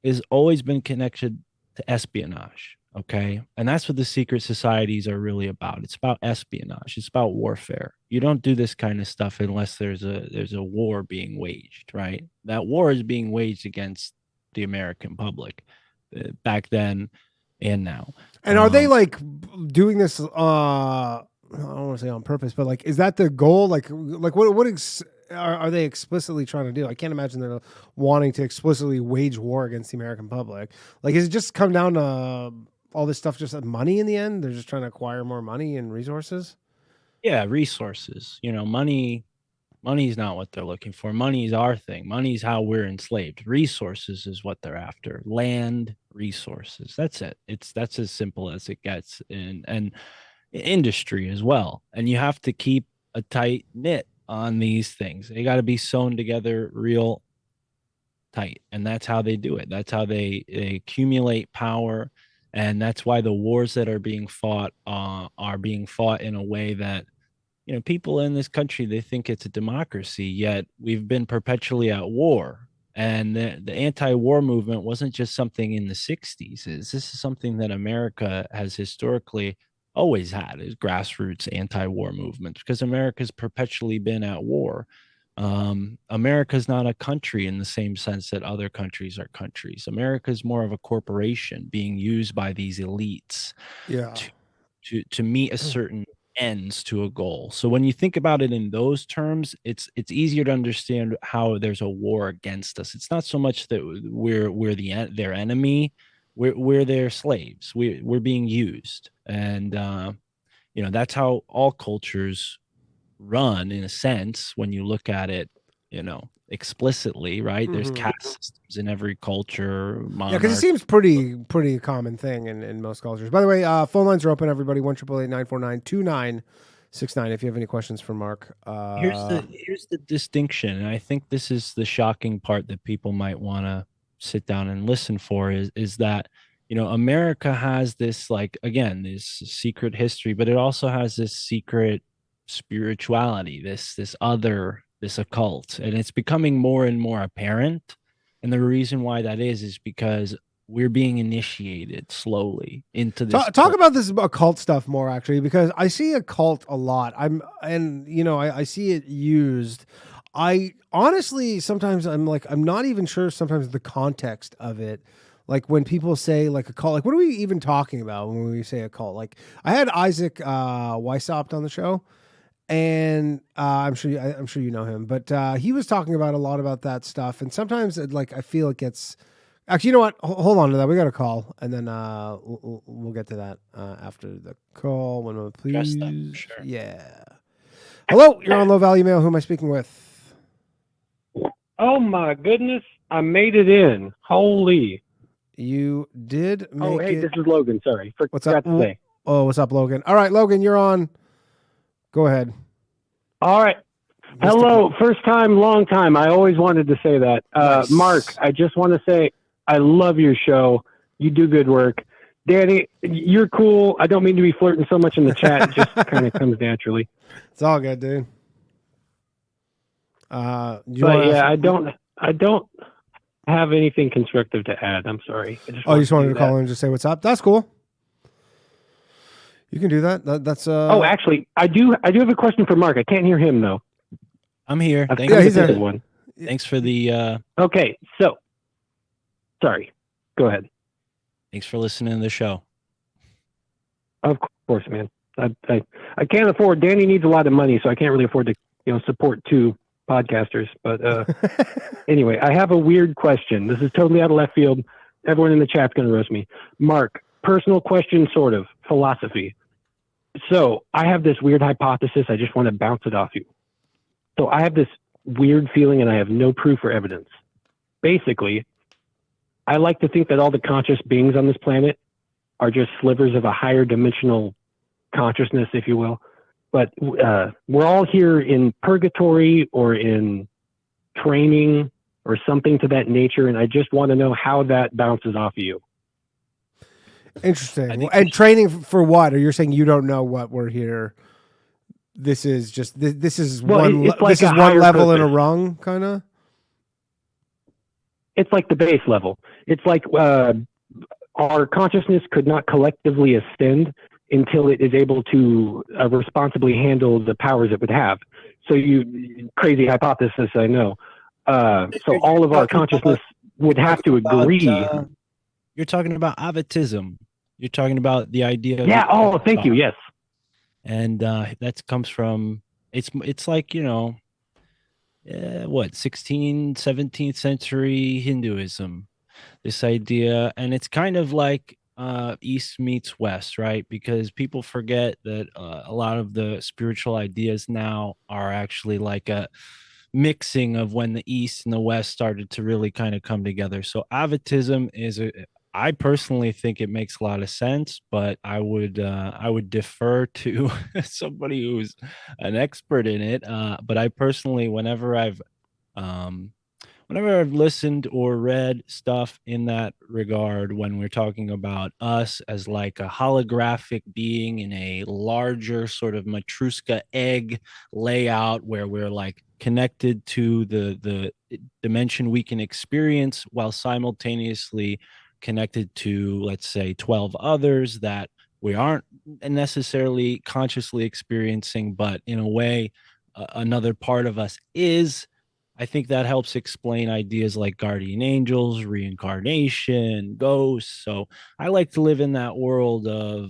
has always been connected to espionage. Okay. And that's what the secret societies are really about. It's about espionage. It's about warfare. You don't do this kind of stuff unless there's a war being waged, right? That war is being waged against the American public back then and now. And are they like doing this? I don't want to say on purpose, but like, is that the goal? Like are they explicitly trying to do? I can't imagine they're wanting to explicitly wage war against the American public. Like, is it just come down to all this stuff, just money in the end? They're just trying to acquire more money and resources. Yeah, resources. Money's not what they're looking for. Money's our thing. Money's how we're enslaved. Resources is what they're after. Land, resources. That's it. That's as simple as it gets. And industry as well. And you have to keep a tight knit on these things. They got to be sewn together real tight. And that's how they do it. That's how they accumulate power. And that's why the wars that are being fought in a way that people in this country, they think it's a democracy, yet we've been perpetually at war. And the anti-war movement wasn't just something in the 60s. This is something that America has historically always had, is grassroots anti-war movements, because America's perpetually been at war. America's not a country in the same sense that other countries are countries. America's more of a corporation being used by these elites Yeah. to meet a certain ends to a goal. So when you think about it in those terms, it's easier to understand how there's a war against us. It's not so much that we're their enemy. We're their slaves. We're being used. And that's how all cultures run in a sense when you look at it, you know, explicitly, right? There's Hmm. caste systems in every culture, Yeah, because it monarch. seems pretty common thing in most cultures. By the way, phone lines are open. Everybody, 1-888-949-2969. If you have any questions for Mark, Here's the distinction, and I think this is the shocking part that people might want to sit down and listen for is that America has this, like, again, this secret history, but it also has this secret spirituality, this occult, and it's becoming more and more apparent. And the reason why that is because we're being initiated slowly into this talk about this occult stuff more, actually, because I see occult a lot. I see it used. I honestly sometimes I'm like I'm not even sure sometimes the context of it. Like when people say like a cult, like what are we even talking about when we say a cult? Like I had Isaac Weishaupt on the show, and I'm sure you know him, but he was talking about a lot about that stuff. And sometimes like I feel it gets. Actually, you know what? Hold on to that. We got a call, and then we'll get to that after the call. One moment, address that for please. sure. Yeah. Hello, you're on Low Value Mail. Who am I speaking with? Oh my goodness, I made it in. Holy. You did make Oh, hey, it. this is Logan. Sorry. What's Forgot up? to say. Oh, what's up, Logan? All right, Logan, you're on. Go ahead. All right. Hello. First time, long time. I always wanted to say that. Nice. Mark, I just want to say I love your show. You do good work. Danny, you're cool. I don't mean to be flirting so much in the chat. It just kind of comes naturally. It's all good, dude. I don't have anything constructive to add. I'm sorry. You just wanted to call in and just say what's up? That's cool. You can do that. That's Oh, actually, I do have a question for Mark. I can't hear him though. I'm here. He's there. One. Thanks for the Okay, so sorry. Go ahead. thanks for listening to the show. Of course, man. I can't afford. Danny needs a lot of money, so I can't really afford to support two podcasters. But anyway, I have a weird question. This is totally out of left field. Everyone in the chat's going to roast me. Mark, personal question, sort of philosophy. So I have this weird hypothesis. I just want to bounce it off you. So I have this weird feeling, and I have no proof or evidence. Basically, I like to think that all the conscious beings on this planet are just slivers of a higher dimensional consciousness, if you will. But we're all here in purgatory or in training or something to that nature, and I just want to know how that bounces off of you. Interesting. And training for what? Or you're saying you don't know what we're here? This is just this is one. Like this is one level purpose in a rung, kind of. It's like the base level. It's like our consciousness could not collectively ascend until it is able to responsibly handle the powers it would have. So crazy hypothesis, I know. So all of our consciousness would have to agree. You're talking about avatism. You're talking about the idea of Oh, thank you. Yes. And that comes from it's like 16th 17th century Hinduism, this idea, and it's kind of like East meets West, right? Because people forget that a lot of the spiritual ideas now are actually like a mixing of when the East and the West started to really kind of come together. So avatism I personally think it makes a lot of sense, but I would defer to somebody who's an expert in it. But I personally, whenever I've listened or read stuff in that regard, when we're talking about us as like a holographic being in a larger sort of Matryoshka egg layout, where we're like connected to the dimension we can experience while simultaneously connected to, let's say, 12 others that we aren't necessarily consciously experiencing, but in a way, another part of us is. I think that helps explain ideas like guardian angels, reincarnation, ghosts. So I like to live in that world of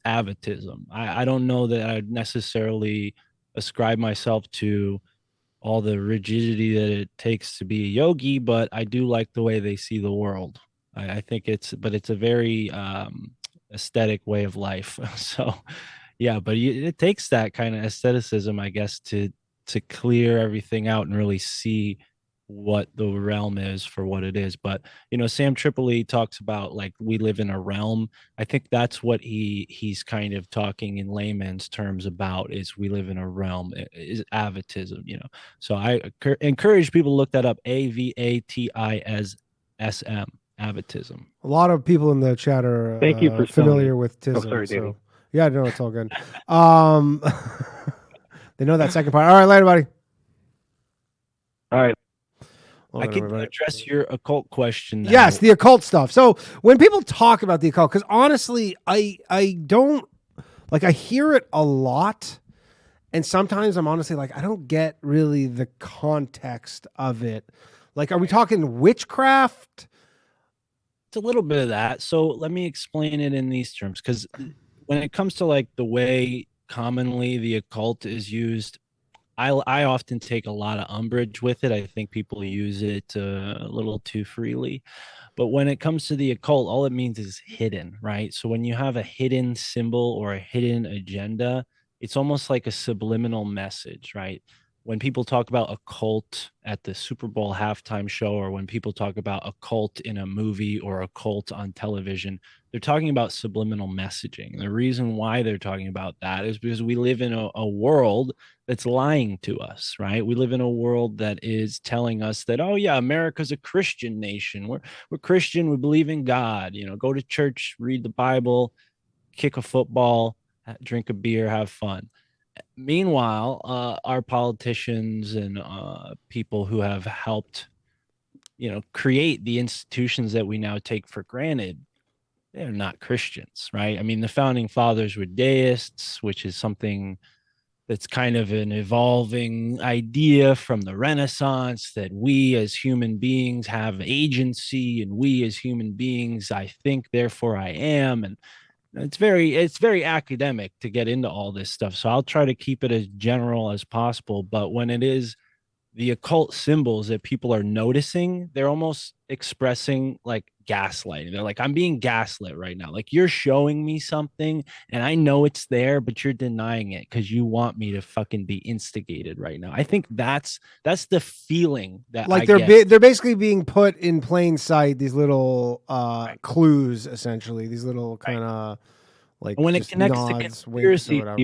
avatism. I don't know that I'd necessarily ascribe myself to all the rigidity that it takes to be a yogi, but I do like the way they see the world. I think it's a very aesthetic way of life. So yeah, but it takes that kind of aestheticism, I guess, to to clear everything out and really see what the realm is for what it is. But Sam Tripoli talks about like we live in a realm. I think that's what he's kind of talking in layman's terms about, is we live in a realm, is avatism. So I encourage people to look that up. AVATISM, avatism. A lot of people in the chat are Thank you for familiar with tism. sorry, Danny. So yeah, no, it's all good. They know that second part. All right, later, buddy. All right. Hold I on, can everybody. address your occult question now. Yes, the occult stuff. So when people talk about the occult, because honestly, I don't like, I hear it a lot, and sometimes I'm honestly like, I don't get really the context of it. Like, are we talking witchcraft? It's a little bit of that. So let me explain it in these terms, because when it comes to like the way commonly the occult is used, I often take a lot of umbrage with it. I think people use it a little too freely. But when it comes to the occult, all it means is hidden, right? So when you have a hidden symbol or a hidden agenda, it's almost like a subliminal message, right? When people talk about occult at the Super Bowl halftime show, or when people talk about occult in a movie or occult on television, they're talking about subliminal messaging. The reason why they're talking about that is because we live in a world that's lying to us, right? We live in a world that is telling us that, oh yeah, America's a Christian nation. We're Christian. We believe in God. Go to church, read the Bible, kick a football, drink a beer, have fun. Meanwhile, our politicians and people who have helped, create the institutions that we now take for granted, they're not Christians, right? I mean, the founding fathers were deists, which is something that's kind of an evolving idea from the Renaissance, that we as human beings have agency, and we as human beings, I think, therefore I am. And it's very academic to get into all this stuff. So I'll try to keep it as general as possible. But when it is the occult symbols that people are noticing, they're almost expressing like gaslighting. They're like, I'm being gaslit right now. Like, you're showing me something and I know it's there, but you're denying it because you want me to fucking be instigated right now. I think that's the feeling that Like, I they're basically being put in plain sight, these little clues, essentially, these little kind of like, when it just connects to nods, winks, or conspiracy whatever.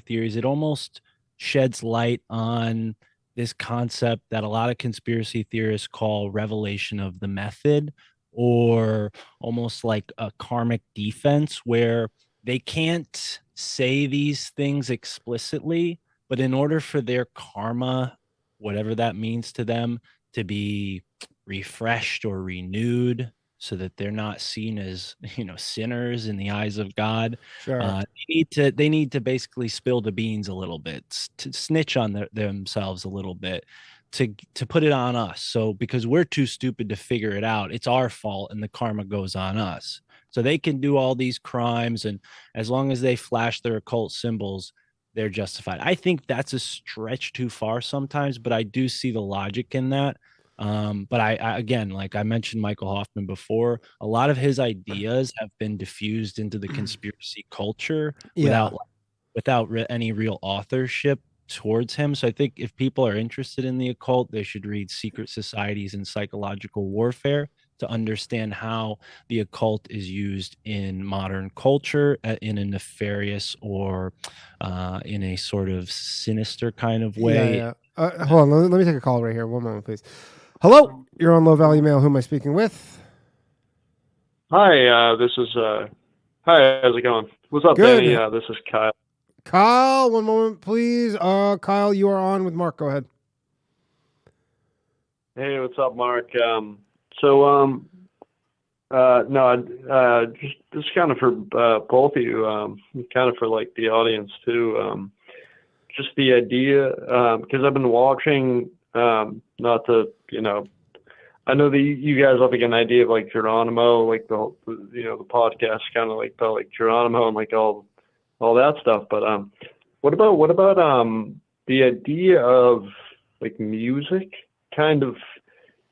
theories, it almost sheds light on this concept that a lot of conspiracy theorists call revelation of the method, or almost like a karmic defense, where they can't say these things explicitly, but in order for their karma, whatever that means to them, to be refreshed or renewed, so that they're not seen as sinners in the eyes of God. Sure. They need to basically spill the beans a little bit, to snitch on themselves a little bit, to put it on us. So because we're too stupid to figure it out, it's our fault, and the karma goes on us. So they can do all these crimes, and as long as they flash their occult symbols, they're justified. I think that's a stretch too far sometimes, but I do see the logic in that. But I again, like I mentioned Michael Hoffman before, a lot of his ideas have been diffused into the conspiracy culture without any real authorship towards him. So I think if people are interested in the occult, they should read Secret Societies and Psychological Warfare to understand how the occult is used in modern culture in a nefarious or in a sort of sinister kind of way. Yeah. Hold on. Let me take a call right here. One moment, please. Hello, you're on Low Value Mail. Who am I speaking with? Hi, this is hi, how's it going? What's up, Good. Danny? This is Kyle. Kyle, one moment, please. Kyle, you are on with Mark. Go ahead. Hey, what's up, Mark? No, just kind of for both of you, kind of for like the audience too. Just the idea, because I've been watching, not to, I know that you guys have like an idea of like Geronimo, like the podcast kind of like about like Geronimo and like all that stuff. But what about the idea of like music kind of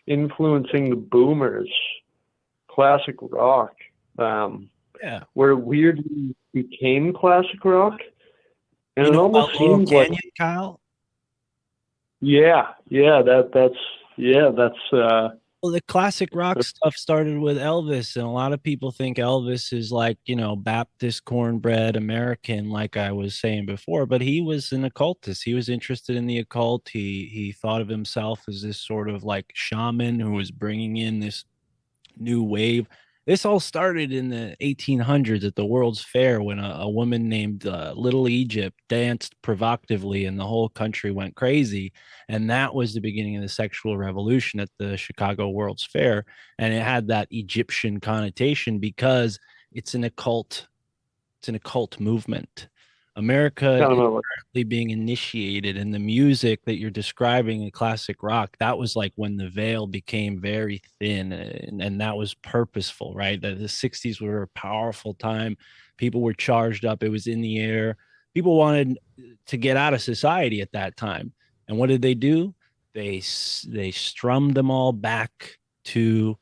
influencing the boomers, classic rock, Yeah. where it weirdly became classic rock, And You it know almost about Laurel seems like, Canyon, Kyle? that's Well, the classic rock stuff started with Elvis, and a lot of people think Elvis is like, Baptist cornbread American, like I was saying before, but he was an occultist. He was interested in the occult. He thought of himself as this sort of like shaman who was bringing in this new wave. This all started in the 1800s at the World's Fair when a woman named Little Egypt danced provocatively and the whole country went crazy. And that was the beginning of the sexual revolution at the Chicago World's Fair. And it had that Egyptian connotation because it's an occult, it's an occult movement. America kind is of a, currently being initiated, and the music that you're describing in classic rock, that was like when the veil became very thin, and that was purposeful, right? The 60s were a powerful time. People were charged up, it was in the air. People wanted to get out of society at that time. And what did they do? They strummed them all back to,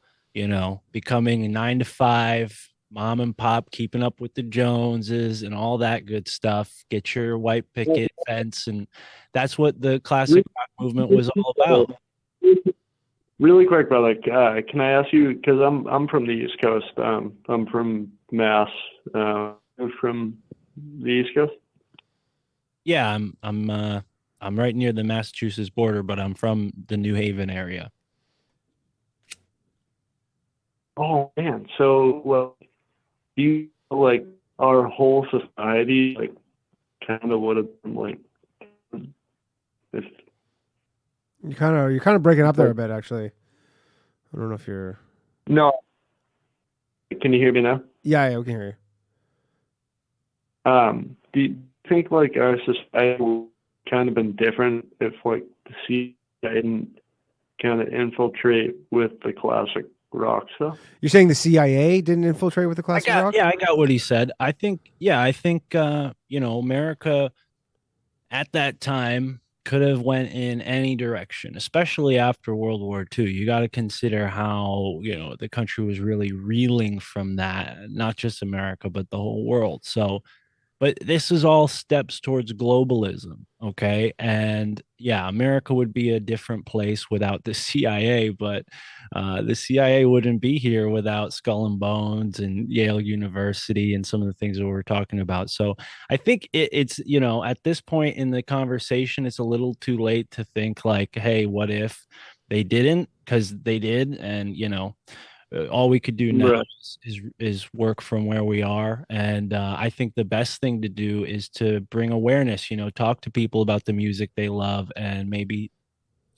becoming 9 to 5 mom and pop, keeping up with the Joneses and all that good stuff. Get your white picket fence. And that's what the classic rock movement was all about. really quick, brother. Can I ask you, because I'm from the East Coast. I'm from Mass. You're from the East Coast. Yeah, I'm right near the Massachusetts border, but I'm from the New Haven area. Oh man, so well, you like our whole society like kind of would have been like if You're kind of breaking up there a bit, actually. I don't know if you're. no. Can you hear me now? Yeah, we can hear Do you think like our society would kind of been different if like the CIA didn't kind of infiltrate with the classic rock stuff? you. You're saying the CIA didn't infiltrate with the classic rock? I got what he said. I think America at that time could have went in any direction, especially after World War II. You got to consider how, the country was really reeling from that, not just America, but the whole world. So, but this is all steps towards globalism, okay? And yeah, America would be a different place without the CIA, but the CIA wouldn't be here without Skull and Bones and Yale University and some of the things that we're talking about. So I think it's, at this point in the conversation, it's a little too late to think like, hey, what if they didn't? Because they did. And, all we could do now Right. is work from where we are. And I think the best thing to do is to bring awareness, talk to people about the music they love, and maybe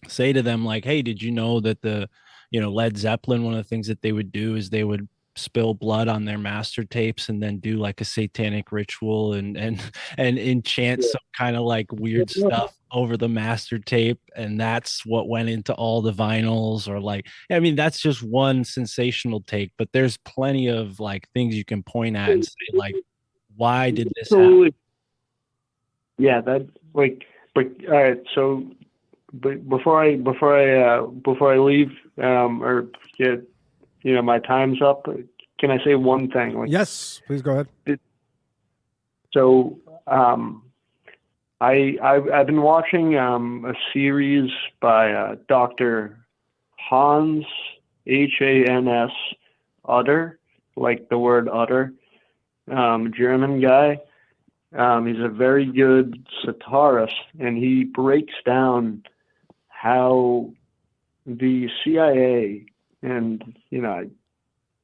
say to them like, hey, did you know that Led Zeppelin, one of the things that they would do is they would spill blood on their master tapes and then do like a satanic ritual and enchant some kind of like weird stuff over the master tape, and that's what went into all the vinyls. Or like, I mean, that's just one sensational take, but there's plenty of like things you can point at and say like, why did this happen? Totally. Yeah, that like, but all right. So, but before I leave, or get, my time's up. Can I say one thing? Like, Yes, please go ahead. So, I've been watching a series by Dr. Hans Hans Utter, like the word utter, German guy. He's a very good satirist, and he breaks down how the CIA, and I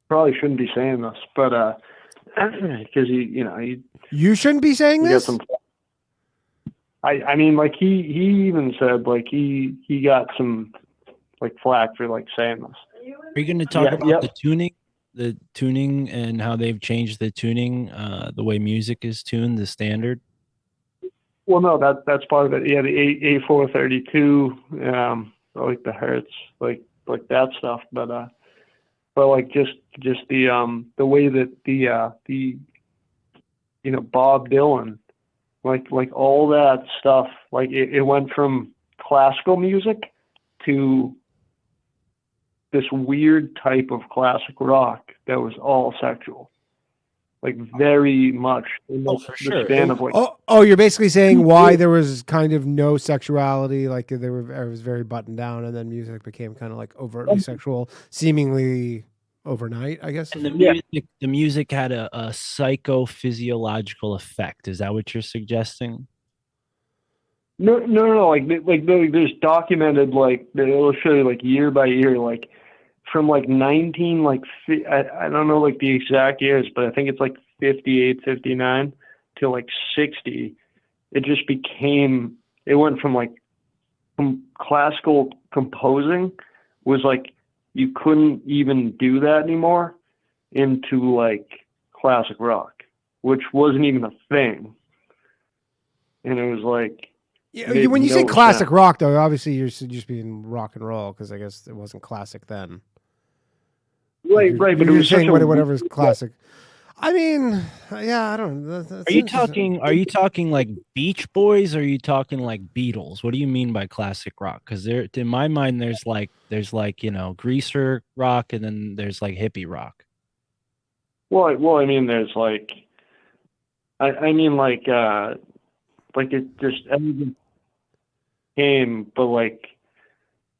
probably shouldn't be saying this, but because You shouldn't be saying he got this. some. I mean, like he even said like he got some like flack for like saying this. Are you going to talk about Yep. the tuning and how they've changed the tuning, the way music is tuned, the standard? Well, no, that's part of it. Yeah, the A432, like the hertz, like that stuff. But like just the way that the Bob Dylan, like all that stuff, like it went from classical music to this weird type of classic rock that was all sexual. like very much in Oh, like, for the sure. span of like You're basically saying why there was kind of no sexuality, like it was very buttoned down, and then music became kind of like overtly sexual, seemingly overnight, I guess. And yeah. the music had a psychophysiological effect. Is that what you're suggesting? No. There's documented like it'll show you like year by year, like from like 19 like I don't know like the exact years, but I think it's like 58, 59 to like 60. It just became it went from like classical composing was like you couldn't even do that anymore into like classic rock, which wasn't even a thing, and it was like. Yeah, when you say classic rock, though, obviously you're just being rock and roll because I guess it wasn't classic then. Right, But it you're was saying such a whatever is classic. I mean, yeah, I don't. Are you talking? Are you talking like Beach Boys? Or are you talking like Beatles? What do you mean by classic rock? Because there, in my mind, there's like greaser rock, and then there's like hippie rock. well. I mean, there's like, I mean, like it just everything came, but like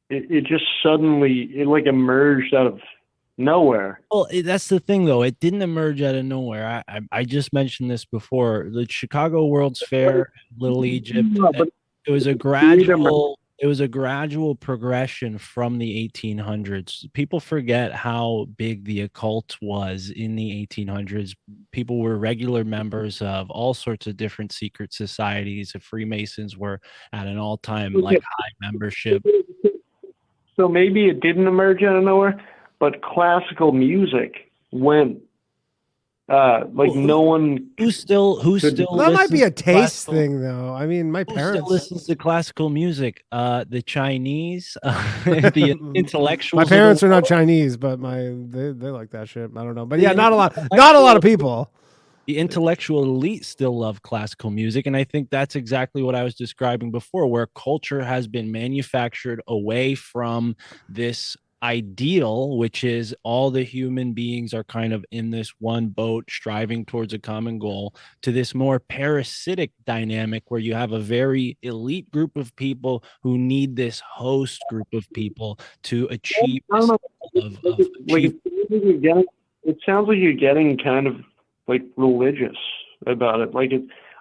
it just suddenly it like emerged out of nowhere. Well, that's the thing, though. It didn't emerge out of nowhere. I just mentioned this before. The Chicago World's Fair, Little Egypt. No, but It was a gradual. It was a gradual progression from the 1800s. People forget how big the occult was in the 1800s. People were regular members of all sorts of different secret societies. The Freemasons were at an all-time like high membership. So maybe it didn't emerge out of nowhere, but classical music went no one. Who still that might be a taste classical thing, though. I mean, my Who parents still listens to classical music? The Chinese, the intellectuals. My parents are not Chinese, but they like that shit. I don't know, but yeah, not a lot of people. The intellectual elite still love classical music, and I think that's exactly what I was describing before, where culture has been manufactured away from this ideal, which is all the human beings are kind of in this one boat striving towards a common goal, to this more parasitic dynamic where you have a very elite group of people who need this host group of people to achieve this It sounds like you're getting kind of like religious about it. Like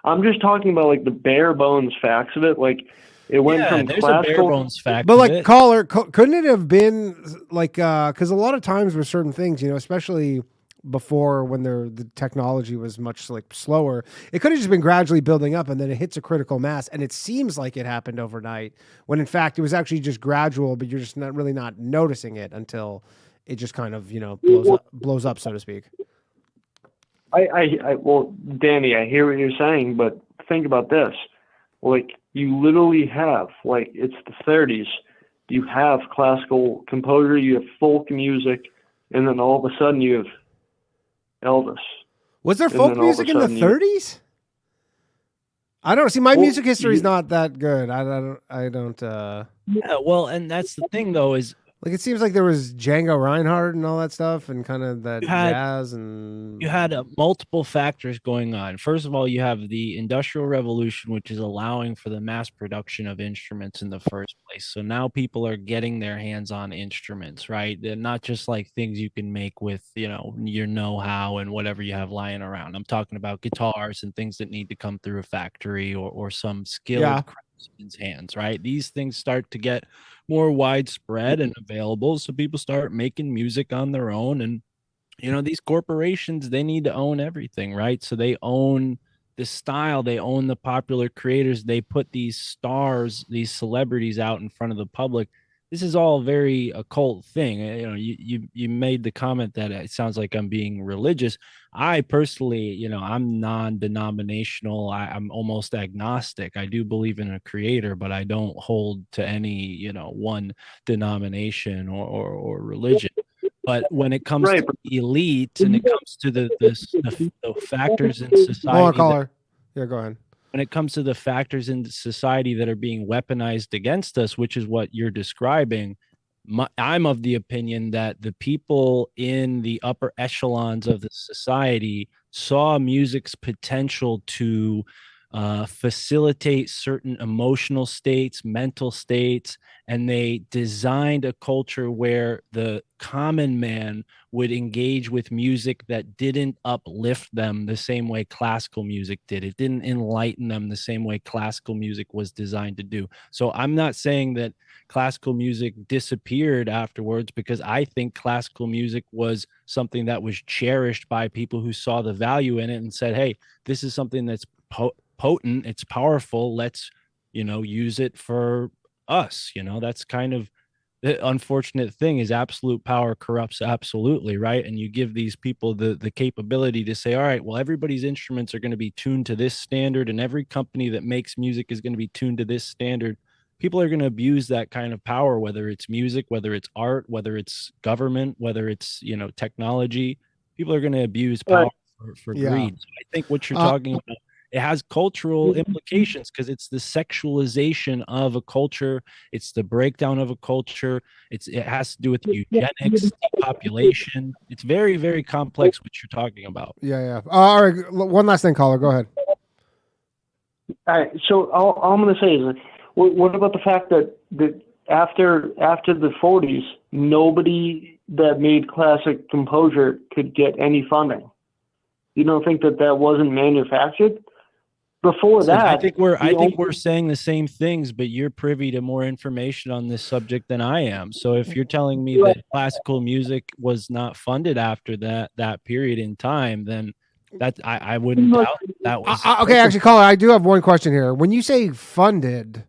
I'm just talking about like the bare bones facts of it. Like it went from there's classical, a bare bones fact, but like caller, couldn't it have been like because a lot of times with certain things, especially before when the technology was much like slower, it could have just been gradually building up, and then it hits a critical mass, and it seems like it happened overnight when in fact it was actually just gradual, but you're just not noticing it until it just kind of blows up, so to speak. Well, Danny, I hear what you're saying, but think about this. Like, you literally have, like, it's the 30s. You have classical composer, you have folk music, and then all of a sudden you have Elvis. Was there folk music in the 30s? I don't see. My music history is not that good. I don't. Yeah, well, and that's the thing, though, is like it seems like there was Django Reinhardt and all that stuff, and kind of that jazz, and you had multiple factors going on. First of all, you have the Industrial Revolution, which is allowing for the mass production of instruments in the first place. So now people are getting their hands on instruments, right? They're not just like things you can make with your know-how and whatever you have lying around. I'm talking about guitars and things that need to come through a factory or some skilled craftsman's hands, right? These things start to get more widespread and available, so people start making music on their own. And these corporations, they need to own everything, right? So they own the style, they own the popular creators, they put these stars, these celebrities out in front of the public. This is all a very occult thing. You made the comment that it sounds like I'm being religious. I personally, I'm non-denominational. I'm almost agnostic. I do believe in a creator, but I don't hold to any, one denomination or religion. But when it comes to the elite and it comes to the factors in society, hold on, caller. Yeah, go ahead. When it comes to the factors in society that are being weaponized against us, which is what you're describing, I'm of the opinion that the people in the upper echelons of the society saw music's potential to facilitate certain emotional states, mental states, and they designed a culture where the common man would engage with music that didn't uplift them the same way classical music did. It didn't enlighten them the same way classical music was designed to do. So I'm not saying that classical music disappeared afterwards, because I think classical music was something that was cherished by people who saw the value in it and said, hey, this is something that's potent, it's powerful, let's use it for us. That's kind of the unfortunate thing, is absolute power corrupts absolutely, right? And you give these people the capability to say, all right, well, everybody's instruments are going to be tuned to this standard, and every company that makes music is going to be tuned to this standard. People are going to abuse that kind of power, whether it's music, whether it's art, whether it's government, whether it's technology. People are going to abuse power for greed. So I think what you're talking about, it has cultural implications, because it's the sexualization of a culture. It's the breakdown of a culture. It has to do with eugenics, population. It's very, very complex what you're talking about. Yeah. All right. One last thing, caller. Go ahead. All right. So all I'm going to say is, what about the fact that after the 40s, nobody that made classic composure could get any funding? You don't think that wasn't manufactured? Before that, I think we're saying the same things, but you're privy to more information on this subject than I am. So if you're telling me that classical music was not funded after that period in time, then that I wouldn't doubt that was okay. Actually, caller, I do have one question here. When you say funded,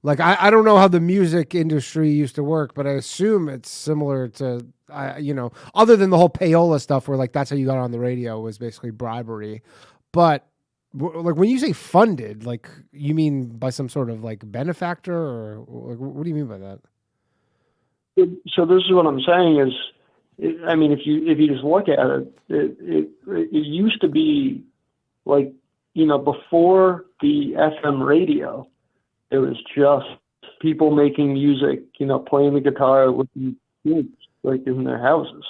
like I don't know how the music industry used to work, but I assume it's similar to other than the whole payola stuff, where like that's how you got on the radio, was basically bribery, but. Like when you say funded, like you mean by some sort of like benefactor, or like, what do you mean by that? So this is what I'm saying is, I mean, if you just look at it, it used to be like, before the FM radio, it was just people making music, playing the guitar with kids, like in their houses.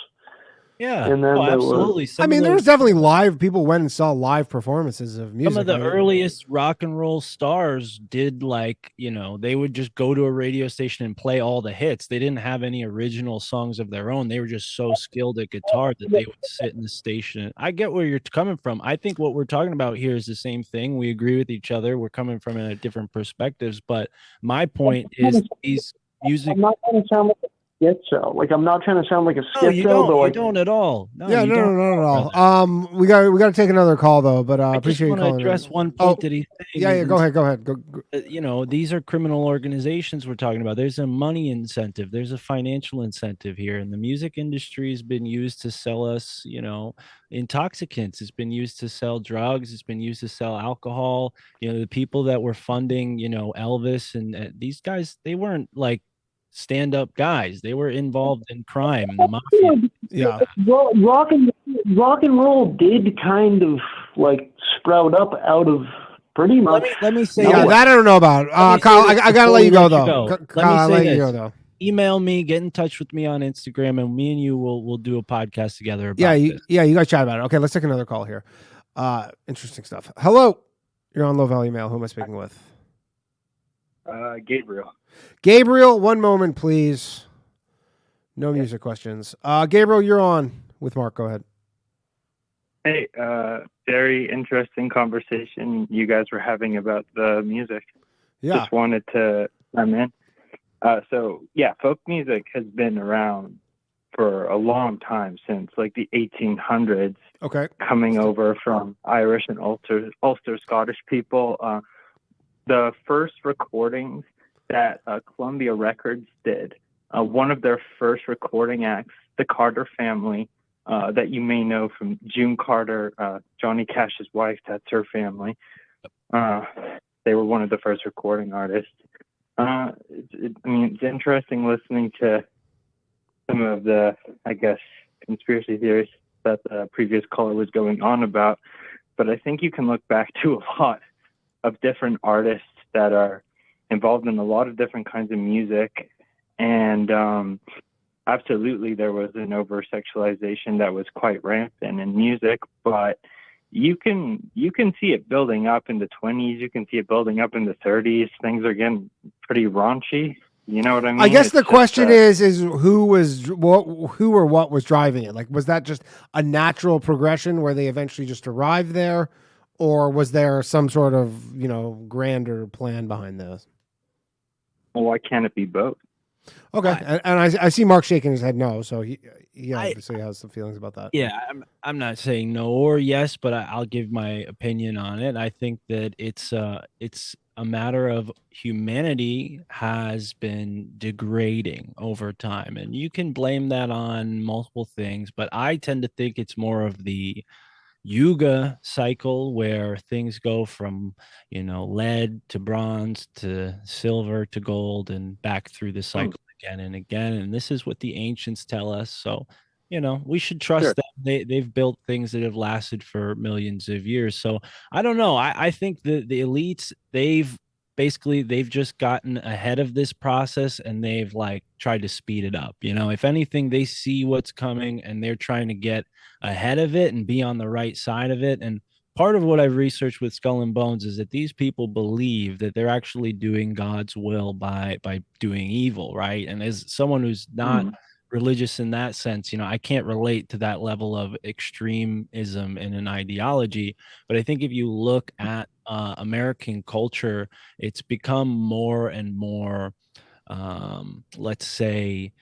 Yeah, and then absolutely. There was definitely live. People went and saw live performances of music. Some of the earliest rock and roll stars did, like, they would just go to a radio station and play all the hits. They didn't have any original songs of their own. They were just so skilled at guitar that they would sit in the station. I get where you're coming from. I think what we're talking about here is the same thing. We agree with each other. We're coming from it at different perspectives. But my point is, these music. I'm not going to sound like show. Like, I'm not trying to sound like a skit show, but like, you don't at all. No, not at all. We got to take another call though, but I appreciate you calling. Address one point that he's saying. Yeah, go ahead. These are criminal organizations we're talking about. There's a money incentive. There's a financial incentive here, and the music industry has been used to sell us, intoxicants. It's been used to sell drugs. It's been used to sell alcohol. The people that were funding, Elvis and these guys, they weren't like stand-up guys. They were involved in crime and the mafia. Yeah. Rock and roll did kind of like sprout up out of pretty much. Let me say that I don't know about. Kyle, I gotta let you go though. Kyle, I'll let you go though. Email me, get in touch with me on Instagram, and me and you will do a podcast together about this. You guys chat about it. Okay, let's take another call here. Interesting stuff. Hello, you're on Low Value Mail. Who am I speaking with? Gabriel, one moment, please. No music questions. Gabriel, you're on with Mark. Go ahead. Hey, very interesting conversation you guys were having about the music. Yeah. Just wanted to chime in. Folk music has been around for a long time, since like the 1800s. Okay. Coming over from Irish and Ulster Scottish people. The first recordings that Columbia Records did, one of their first recording acts, the Carter family, that you may know from June Carter, Johnny Cash's wife, that's her family. They were one of the first recording artists. It's interesting listening to some of the, I guess, conspiracy theories that the previous caller was going on about, but I think you can look back to a lot of different artists that are involved in a lot of different kinds of music, and absolutely there was an over-sexualization that was quite rampant in music, but you can see it building up in the 20s. You can see it building up in the 30s. Things are getting pretty raunchy. You know what I mean? I guess It's the just, question is who or what was driving it? Like, was that just a natural progression where they eventually just arrived there, or was there some sort of, grander plan behind this? well, why can't it be both? Okay, and I see Mark shaking his head no, so he obviously has some feelings about that. Yeah, I'm not saying no or yes, but I'll give my opinion on it. I think that it's a matter of humanity has been degrading over time, and you can blame that on multiple things, but I tend to think it's more of the Yuga cycle where things go from, lead to bronze to silver to gold and back through the cycle again and again. And this is what the ancients tell us. So, we should trust Sure. them. They've built things that have lasted for millions of years. So I don't know. I think the elites, they've just gotten ahead of this process and they've like tried to speed it up. If anything, they see what's coming and they're trying to get ahead of it and be on the right side of it. And part of what I've researched with Skull and Bones is that these people believe that they're actually doing God's will by doing evil, right? And as someone who's not religious in that sense, I can't relate to that level of extremism in an ideology. But I think if you look at American culture, it's become more and more, let's say,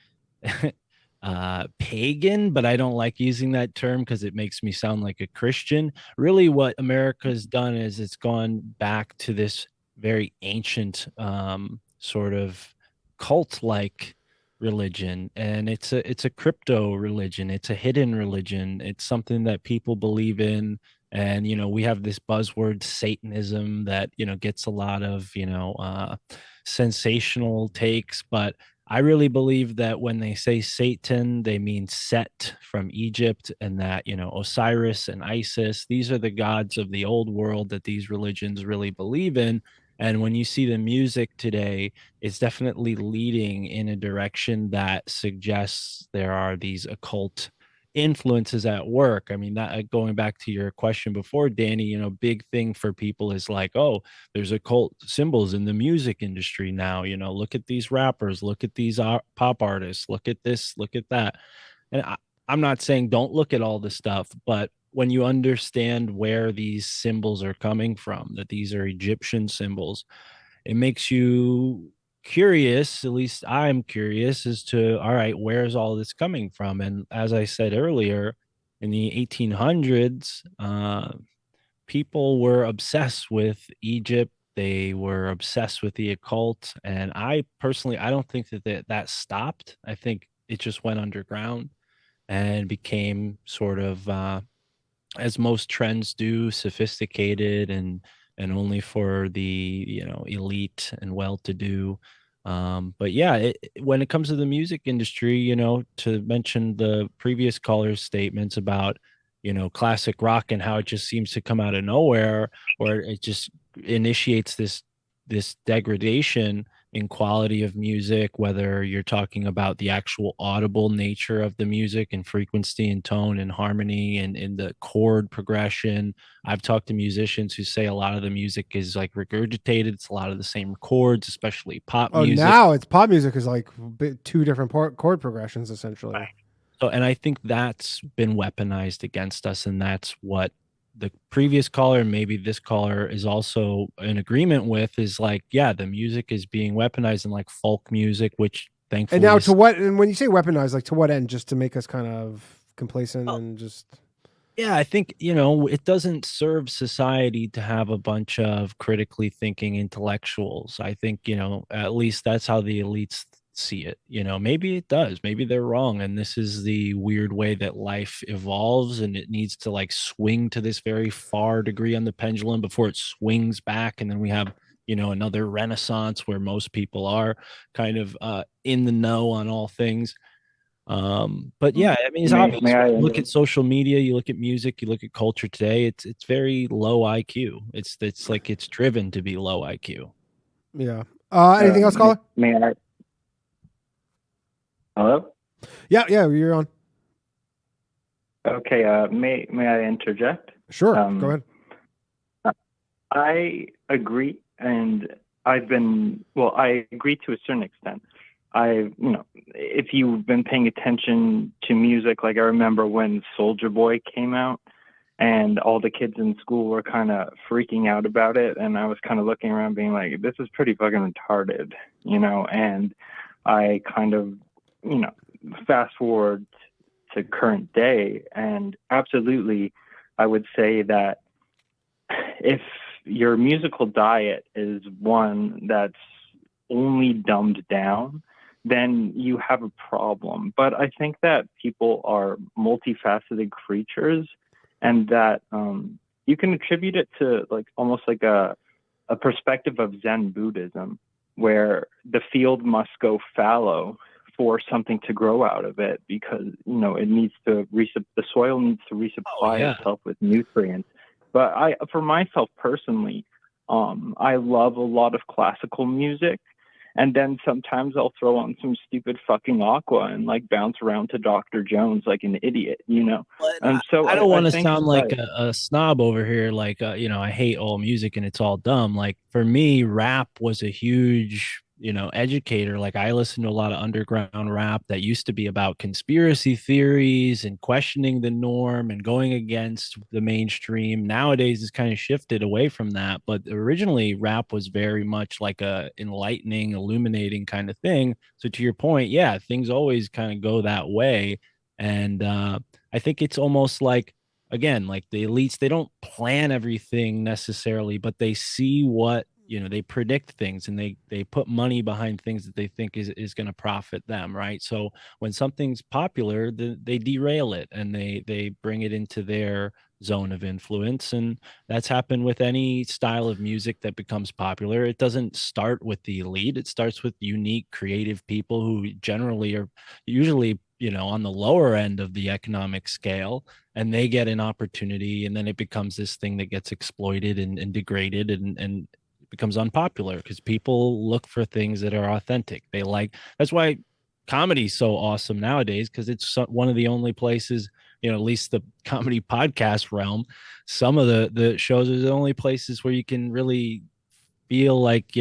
pagan, but I don't like using that term because it makes me sound like a Christian. Really, what America's done is it's gone back to this very ancient sort of cult-like religion, and it's a crypto religion. It's a hidden religion. It's something that people believe in. And we have this buzzword Satanism that gets a lot of sensational takes, but I really believe that when they say Satan, they mean Set from Egypt, and that, Osiris and Isis, these are the gods of the old world that these religions really believe in. And when you see the music today, it's definitely leading in a direction that suggests there are these occult influences at work. I mean, that going back to your question before, Danny, big thing for people is like, oh, there's occult symbols in the music industry now. Look at these rappers, look at these pop artists, look at this, look at that. And I'm not saying don't look at all the stuff, but when you understand where these symbols are coming from, that these are Egyptian symbols, it makes you curious. At least I'm curious as to, all right, where's all this coming from? And as I said earlier, in the 1800s, people were obsessed with Egypt. They were obsessed with the occult. And I personally, I don't think that stopped. I think it just went underground and became sort of, as most trends do, sophisticated and only for the elite and well-to-do. But yeah, when it comes to the music industry, to mention the previous caller's statements about classic rock and how it just seems to come out of nowhere, or it just initiates this degradation in quality of music, whether you're talking about the actual audible nature of the music and frequency and tone and harmony and in the chord progression. I've talked to musicians who say a lot of the music is like regurgitated. It's a lot of the same chords, especially pop music. Now it's pop music is like two different chord progressions essentially. Right. So, and I think that's been weaponized against us, and that's what the previous caller and maybe this caller is also in agreement with, is like, yeah, the music is being weaponized in like folk music, which thankfully. And now to what, and when you say weaponized, like to what end? Just to make us kind of complacent and just. Yeah, I think, it doesn't serve society to have a bunch of critically thinking intellectuals. I think, at least that's how the elites see it. Maybe it does. Maybe they're wrong. And this is the weird way that life evolves, and it needs to like swing to this very far degree on the pendulum before it swings back. And then we have, another renaissance where most people are kind of in the know on all things. But yeah, I mean, it's obvious. You look at social media, you look at music, you look at culture today, it's very low IQ. It's like it's driven to be low IQ. Yeah. Anything else, caller? May I? Hello? Yeah, you're on. Okay, may I interject? Sure. Go ahead. I agree, and I agree to a certain extent. If you've been paying attention to music, like I remember when Soulja Boy came out, and all the kids in school were kind of freaking out about it, and I was kind of looking around being like, this is pretty fucking retarded, and I kind of, fast forward to current day, and absolutely, I would say that if your musical diet is one that's only dumbed down, then you have a problem. But I think that people are multifaceted creatures, and that you can attribute it to almost like a perspective of Zen Buddhism, where the field must go fallow for something to grow out of it, because it needs to the soil needs to resupply itself with nutrients. But for myself personally, I love a lot of classical music, and then sometimes I'll throw on some stupid fucking Aqua and bounce around to Dr. Jones like an idiot, And so I don't want to sound like a snob over here. I hate all music and it's all dumb. Like for me, rap was a huge, educator. Like I listened to a lot of underground rap that used to be about conspiracy theories and questioning the norm and going against the mainstream. Nowadays it's kind of shifted away from that, but originally rap was very much like a enlightening, illuminating kind of thing. So to your point, yeah, things always kind of go that way. And I think it's almost like, again, like the elites, they don't plan everything necessarily, but they see what, they predict things, and they put money behind things that they think is going to profit them, right? So when something's popular, they derail it and they bring it into their zone of influence. And that's happened with any style of music that becomes popular. It doesn't start with the elite. It starts with unique, creative people who generally are usually, on the lower end of the economic scale, and they get an opportunity, and then it becomes this thing that gets exploited and degraded and becomes unpopular because people look for things that are authentic. That's why comedy is so awesome nowadays, because it's one of the only places, at least the comedy podcast realm, some of the shows are the only places where you can really feel like,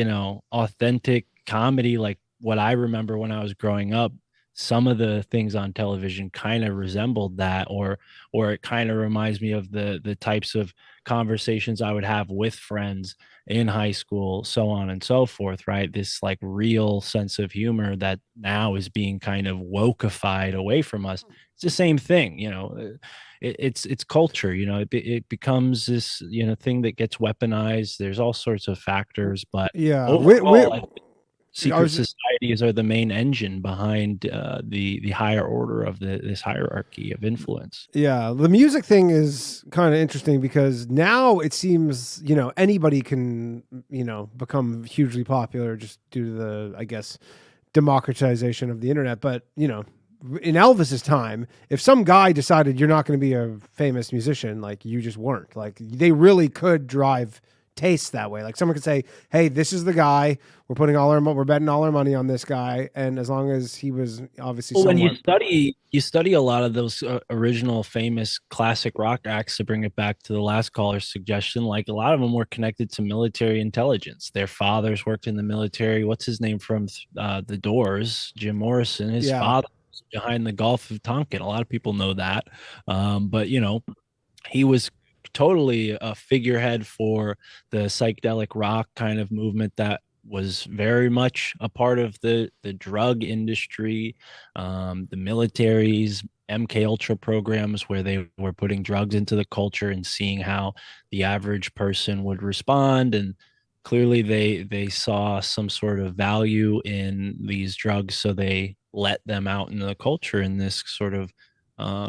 authentic comedy. Like what I remember when I was growing up, some of the things on television kind of resembled that, or it kind of reminds me of the types of conversations I would have with friends in high school, so on and so forth, right? This like real sense of humor that now is being kind of wokeified away from us. It's the same thing, it's culture, it becomes this, thing that gets weaponized. There's all sorts of factors, but overall, secret societies are the main engine behind the higher order of this hierarchy of influence. Yeah, the music thing is kind of interesting because now it seems, anybody can, become hugely popular just due to the, I guess, democratization of the internet. But, in Elvis's time, if some guy decided you're not going to be a famous musician, like you just weren't, like they really could drive taste that way. Like someone could say, hey, this is the guy, we're betting all our money on this guy. And as long as he was obviously when you study a lot of those original famous classic rock acts, to bring it back to the last caller's suggestion, like a lot of them were connected to military intelligence. Their fathers worked in the military. What's his name from the Doors? Jim Morrison. His father was behind the Gulf of Tonkin. A lot of people know that. But he was totally a figurehead for the psychedelic rock kind of movement that was very much a part of the drug industry, the military's MK Ultra programs, where they were putting drugs into the culture and seeing how the average person would respond. And clearly they saw some sort of value in these drugs, so they let them out into the culture in this sort of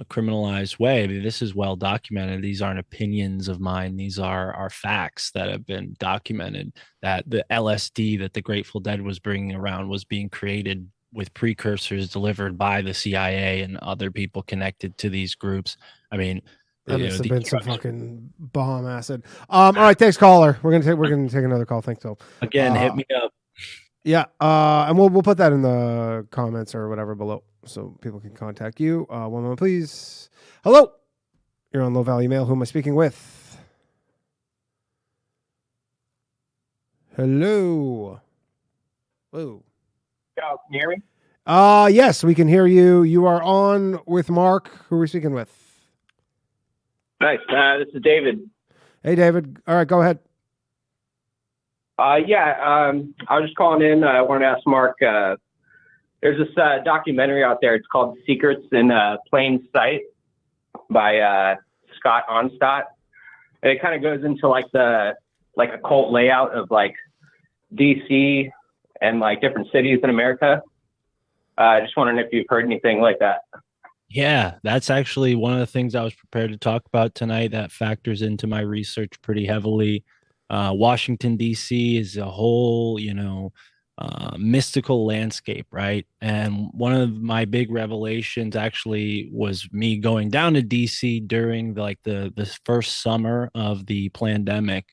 criminalized way. I mean, this is well documented. These aren't opinions of mine. These are facts that have been documented, that the LSD that the Grateful Dead was bringing around was being created with precursors delivered by the CIA and other people connected to these groups. I mean, that must have been some fucking bomb acid. All right, thanks, caller. We're gonna take another call. Thanks, Phil. Again, hit me up. Yeah, and we'll put that in the comments or whatever below, so people can contact you. One moment, please. Hello. You're on Low Value Mail. Who am I speaking with? Hello. Whoa. Can you hear me? Yes, we can hear you. You are on with Mark. Who are we speaking with? Nice. This is David. Hey, David. All right, go ahead. I was just calling in. I wanted to ask Mark. There's this documentary out there. It's called Secrets in Plain Sight by Scott Onstott. And it kind of goes into like the occult layout of like DC and like different cities in America. Just wondering if you've heard anything like that. Yeah, that's actually one of the things I was prepared to talk about tonight. That factors into my research pretty heavily. Washington, D.C. is a whole, mystical landscape, right? And one of my big revelations actually was me going down to D.C. during the first summer of the pandemic.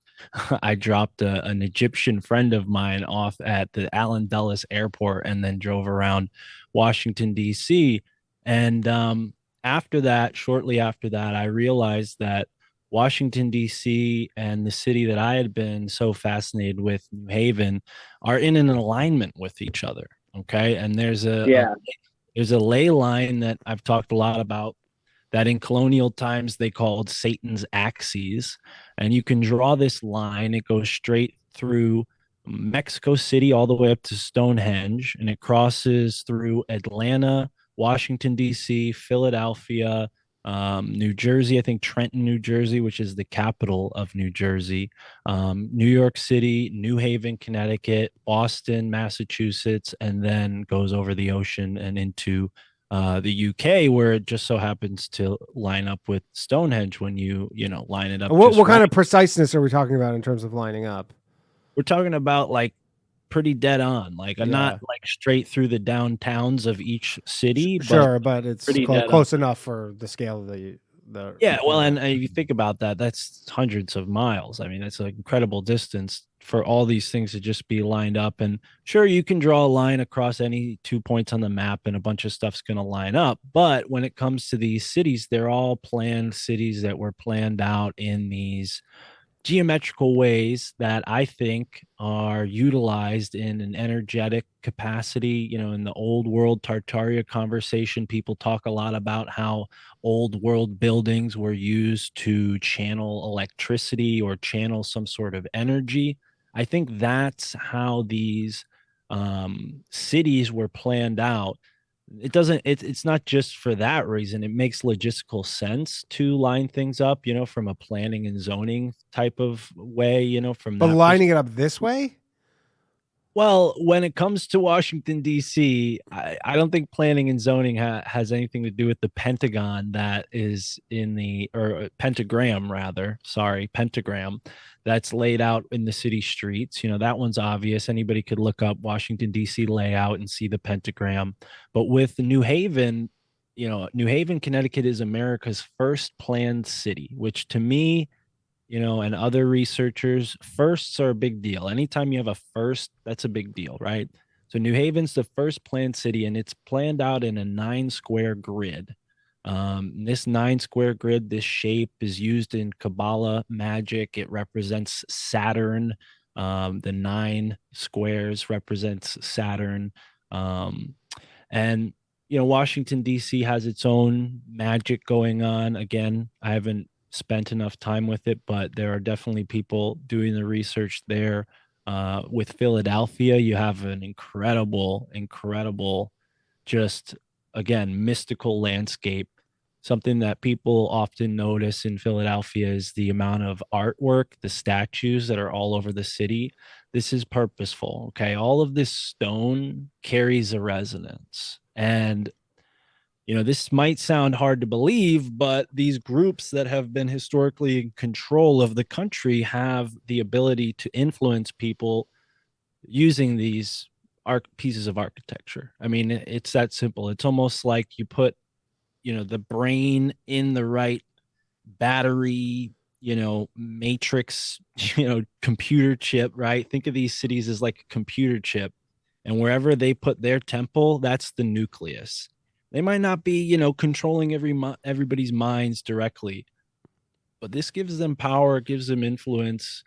I dropped an Egyptian friend of mine off at the Allen Dulles Airport and then drove around Washington, D.C. And shortly after that, I realized that Washington, D.C. and the city that I had been so fascinated with, New Haven, are in an alignment with each other. Okay. And there's there's a ley line that I've talked a lot about that in colonial times they called Satan's axes. And you can draw this line. It goes straight through Mexico City all the way up to Stonehenge, and it crosses through Atlanta, Washington, D.C., Philadelphia, New Jersey, I think Trenton, New Jersey, which is the capital of New Jersey, New York City, New Haven, Connecticut, Boston, Massachusetts, and then goes over the ocean and into the UK, where it just so happens to line up with Stonehenge when you line it up. What kind of preciseness are we talking about in terms of lining up? We're talking about like pretty dead on, not like straight through the downtowns of each city. Sure, but it's close enough for the scale of the well, and if you think about that, that's hundreds of miles. I mean, that's an incredible distance for all these things to just be lined up. And sure, you can draw a line across any 2 points on the map and a bunch of stuff's going to line up. But when it comes to these cities, they're all planned cities that were planned out in these geometrical ways that I think are utilized in an energetic capacity. In the old world Tartaria conversation, people talk a lot about how old world buildings were used to channel electricity or channel some sort of energy. I think that's how these cities were planned out. It's not just for that reason. It makes logistical sense to line things up, from a planning and zoning type of way, from but lining it up this way. Well, when it comes to Washington, D.C., I don't think planning and zoning has anything to do with the Pentagon that is pentagram that's laid out in the city streets. That one's obvious. Anybody could look up Washington, D.C. layout and see the pentagram. But with New Haven, New Haven, Connecticut is America's first planned city, which to me, and other researchers, firsts are a big deal. Anytime you have a first, that's a big deal, right? So New Haven's the first planned city, and it's planned out in a 9-square grid. This 9-square grid, this shape is used in Kabbalah magic. It represents Saturn. The 9 squares represents Saturn. And Washington, D.C. has its own magic going on. Again, I haven't spent enough time with it, but there are definitely people doing the research there. With Philadelphia, you have an incredible, just again, mystical landscape. Something that people often notice in Philadelphia is the amount of artwork, the statues that are all over the city. This is purposeful. Okay. All of this stone carries a resonance. And this might sound hard to believe, but these groups that have been historically in control of the country have the ability to influence people using these pieces of architecture. I mean, it's that simple. It's almost like you put, the brain in the right battery, matrix, computer chip, right? Think of these cities as like a computer chip, and wherever they put their temple, that's the nucleus. They might not be, controlling everybody's minds directly, but this gives them power, gives them influence.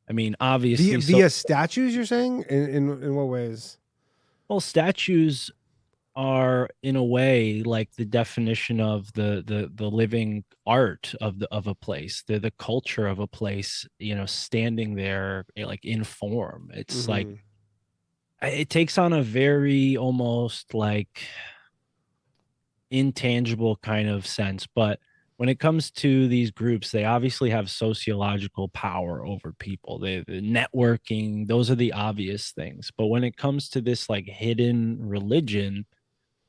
I mean, obviously, via statues, you're saying? In what ways? well, statues are in a way like the definition of the living art of a place, the culture of a place, you know, standing there like in form. It's like it takes on a very almost like intangible kind of sense. But when it comes to these groups, they obviously have sociological power over people. The networking, those are the obvious things. But when it comes to this like hidden religion,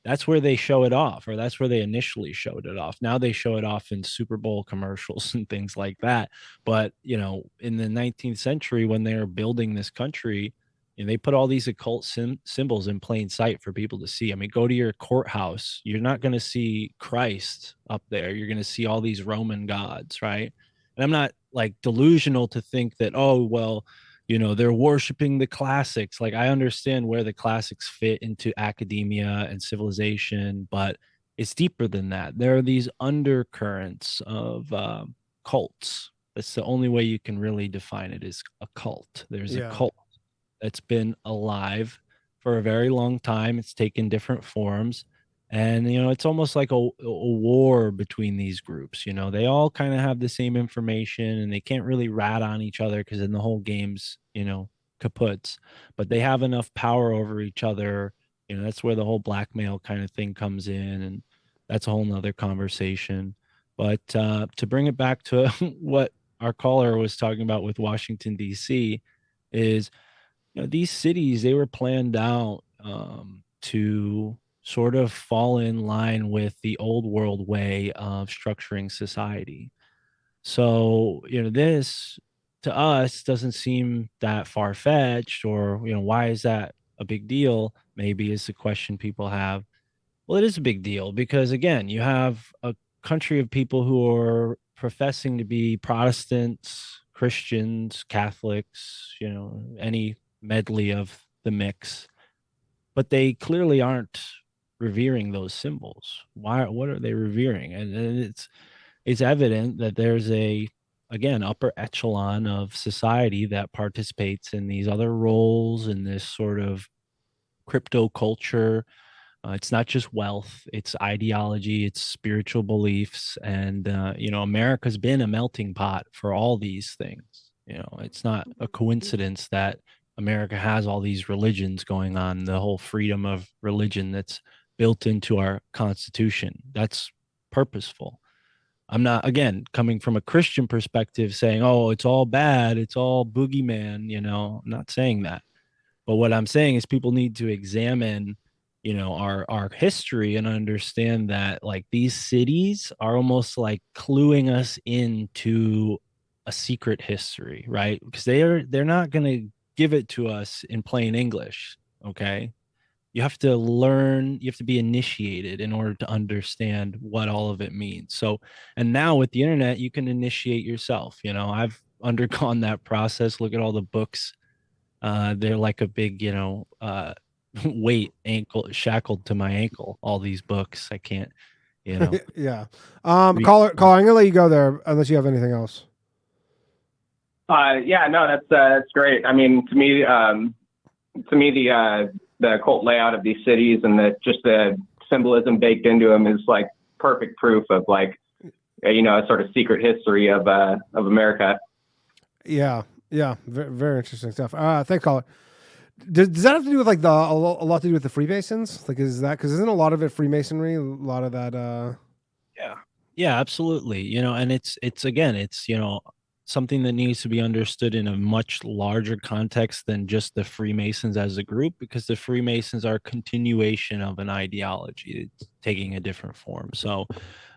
that's where they show it off, or that's where they initially showed it off. Now they show it off in Super Bowl commercials and things like that. But, you know, in the 19th century, when they were building this country, you know, they put all these occult symbols in plain sight for people to see. I mean, go to your courthouse. You're not going to see Christ up there. You're going to see all these Roman gods, right? And I'm not like delusional to think that, oh, well, you know, they're worshiping the classics. Like, I understand where the classics fit into academia and civilization, but it's deeper than that. There are these undercurrents of cults. That's the only way you can really define it, is a cult. There's a cult that's been alive for a very long time. It's taken different forms. And, you know, it's almost like a war between these groups. You know, they all kind of have the same information and they can't really rat on each other because then the whole game's, you know, kaputs. But they have enough power over each other. You know, that's where the whole blackmail kind of thing comes in. And that's a whole nother conversation. But to bring it back to what our caller was talking about with Washington, D.C., is, you know, these cities, they were planned out to sort of fall in line with the old world way of structuring society. So, you know, this to us doesn't seem that far-fetched, or, you know, why is that a big deal? Maybe is the question people have. Well, it is a big deal because, again, you have a country of people who are professing to be Protestants, Christians, Catholics, you know, any medley of the mix, but they clearly aren't revering those symbols. Why? What are they revering? And it's evident that there's again, upper echelon of society that participates in these other roles in this sort of crypto culture. It's not just wealth, it's ideology, it's spiritual beliefs. And, you know, America's been a melting pot for all these things. You know, it's not a coincidence that America has all these religions going on, the whole freedom of religion that's built into our Constitution. That's purposeful. I'm not, again, coming from a Christian perspective saying, oh, it's all bad, it's all boogeyman, you know, I'm not saying that. But what I'm saying is people need to examine, you know, our history and understand that like these cities are almost like cluing us into a secret history, right? Because they're not going to give it to us in plain English, okay? You have to learn, you have to be initiated in order to understand what all of it means. So, and now with the internet, you can initiate yourself. You know, I've undergone that process. Look at all the books. They're like a big, you know, weight ankle shackled to my ankle. All these books, I can't, you know. Yeah. Caller, I'm gonna let you go there unless you have anything else. Yeah, no, that's great. I mean, to me, the cult layout of these cities and just the symbolism baked into them is like perfect proof of like, you know, a sort of secret history of America. Yeah. Very, very interesting stuff. Thanks, caller. Does that have to do with like a lot to do with the Freemasons? Like, is that, because isn't a lot of it Freemasonry? A lot of that. Yeah, absolutely. You know, and it's again, it's, you know, something that needs to be understood in a much larger context than just the Freemasons as a group, because the Freemasons are a continuation of an ideology. It's taking a different form. So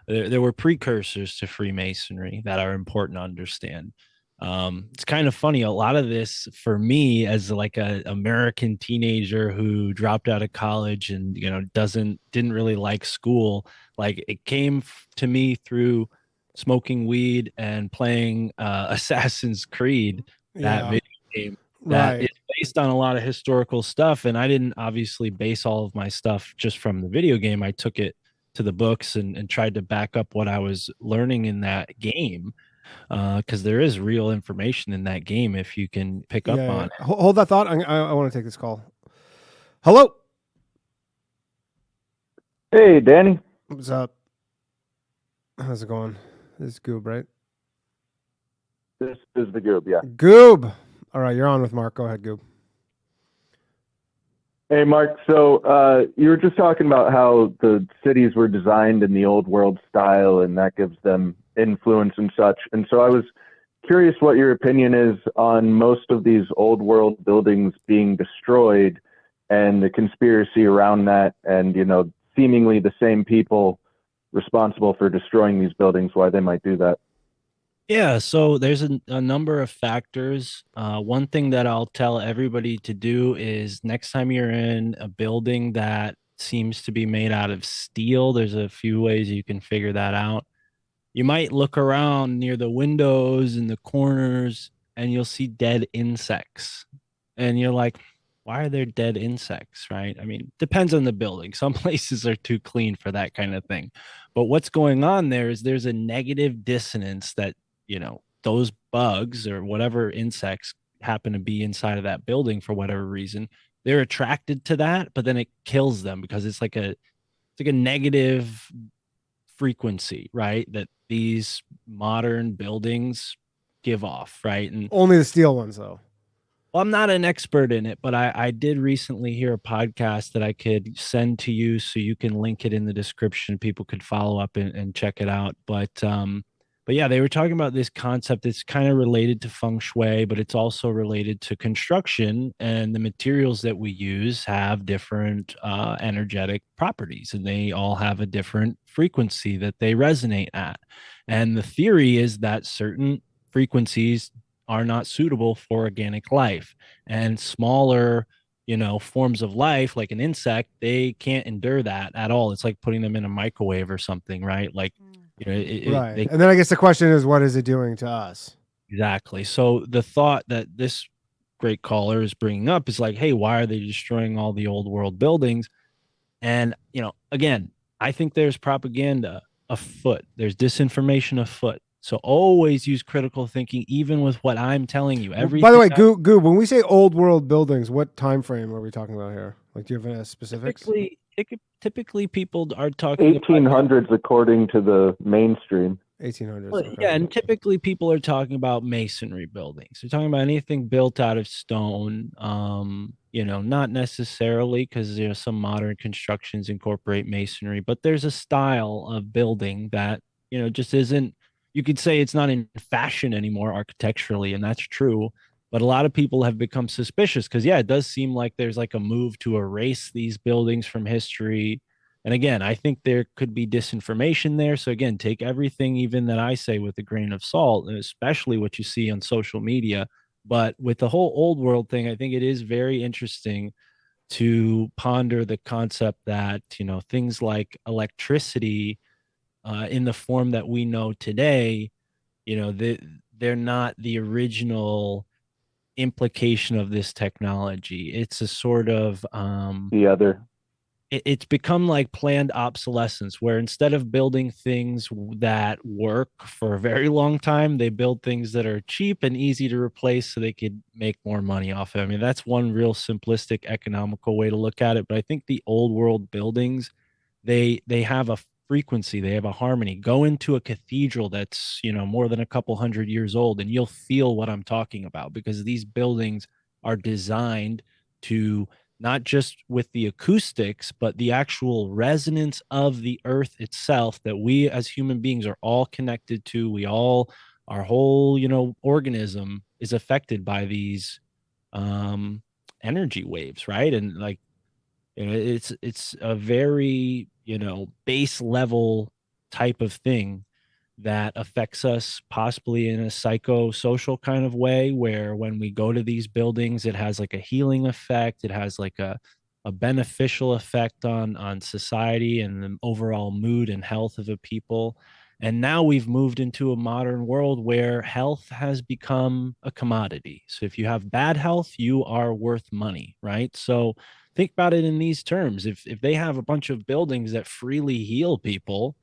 there were precursors to Freemasonry that are important to understand. It's kind of funny. A lot of this for me as like a American teenager who dropped out of college and, you know, didn't really like school. Like it came to me through smoking weed and playing Assassin's Creed, that video game that is based on a lot of historical stuff. And I didn't obviously base all of my stuff just from the video game. I took it to the books and tried to back up what I was learning in that game. because there is real information in that game if you can pick up on it. Hold that thought. I want to take this call. Hello. Hey, Danny. What's up? How's it going? This is Goob, right? This is the Goob, yeah. Goob. All right, you're on with Mark. Go ahead, Goob. Hey, Mark. So you were just talking about how the cities were designed in the old world style, and that gives them influence and such. And so I was curious what your opinion is on most of these old world buildings being destroyed and the conspiracy around that, and, you know, seemingly the same people responsible for destroying these buildings, why they might do that. Yeah, so there's a number of factors. One thing that I'll tell everybody to do is next time you're in a building that seems to be made out of steel, there's a few ways you can figure that out. You might look around near the windows and the corners and you'll see dead insects. And you're like, why are there dead insects, right? I mean, depends on the building. Some places are too clean for that kind of thing. But what's going on there is there's a negative dissonance that, you know, those bugs or whatever insects happen to be inside of that building for whatever reason, they're attracted to that, but then it kills them because it's like a negative frequency, right? That these modern buildings give off, right? And Only the steel ones, though. well, I'm not an expert in it, but I did recently hear a podcast that I could send to you so you can link it in the description. People could follow up and check it out. But yeah, they were talking about this concept. It's kind of related to feng shui, but it's also related to construction, and the materials that we use have different energetic properties, and they all have a different frequency that they resonate at. And the theory is that certain frequencies are not suitable for organic life, and smaller, you know, forms of life like an insect, they can't endure that at all. It's like putting them in a microwave or something, right? Like, you know, Right. And then I guess the question is, what is it doing to us? exactly. So the thought that this great caller is bringing up is like, hey, why are they destroying all the old world buildings? And, you know, again, I think there's propaganda afoot, there's disinformation afoot. So always use critical thinking, even with what I'm telling you. By the way, Goob, when we say old world buildings, what time frame are we talking about here? Like, do you have any specifics? Typically people are talking 1800s according to the mainstream. 1800s. Well, okay. yeah, and typically people are talking about masonry buildings. They're talking about anything built out of stone. You know, not necessarily because, you know, some modern constructions incorporate masonry, but there's a style of building that, you know, just isn't. You could say it's not in fashion anymore architecturally, and that's true. But a lot of people have become suspicious because, yeah, it does seem like there's like a move to erase these buildings from history. And again, I think there could be disinformation there. So again, take everything even that I say with a grain of salt, and especially what you see on social media. But with the whole old world thing, I think it is very interesting to ponder the concept that, you know, things like electricity in the form that we know today, you know, they're not the original implication of this technology. It's a sort of The other. it's become like planned obsolescence, where instead of building things that work for a very long time, they build things that are cheap and easy to replace so they could make more money off of it. I mean, that's one real simplistic economical way to look at it. But I think the old world buildings, they have a frequency, they have a harmony. Go into a cathedral that's, you know, more than a couple hundred years old, and you'll feel what I'm talking about, because these buildings are designed to not just with the acoustics, but the actual resonance of the earth itself that we as human beings are all connected to. We all, our whole, you know, organism is affected by these energy waves, right? And like, you know, it's a very, you know, base level type of thing that affects us possibly in a psychosocial kind of way, where when we go to these buildings, it has like a healing effect. It has like a beneficial effect on society and the overall mood and health of a people. And now we've moved into a modern world where health has become a commodity. So if you have bad health, you are worth money, right? So think about it in these terms. If they have a bunch of buildings that freely heal people,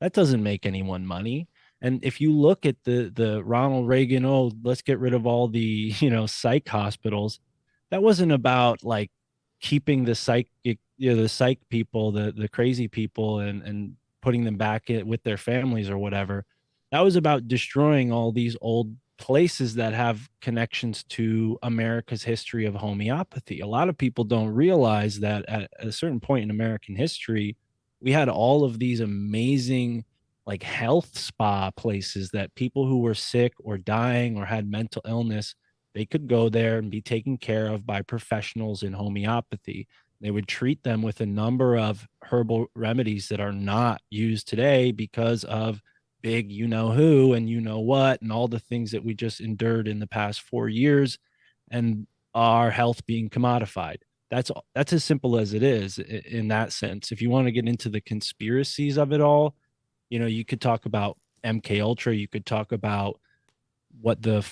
that doesn't make anyone money. And if you look at the Ronald Reagan, oh, let's get rid of all the, psych hospitals, that wasn't about like keeping the psych people, the crazy people, and putting them back with their families or whatever. That was about destroying all these old places that have connections to America's history of homeopathy. A lot of people don't realize that at a certain point in American history, we had all of these amazing like health spa places that people who were sick or dying or had mental illness, they could go there and be taken care of by professionals in homeopathy. They would treat them with a number of herbal remedies that are not used today because of big you know who and you know what and all the things that we just endured in the past 4 years, and our health being commodified. That's as simple as it is in that sense. If you want to get into the conspiracies of it all, you could talk about MK Ultra. You could talk about what the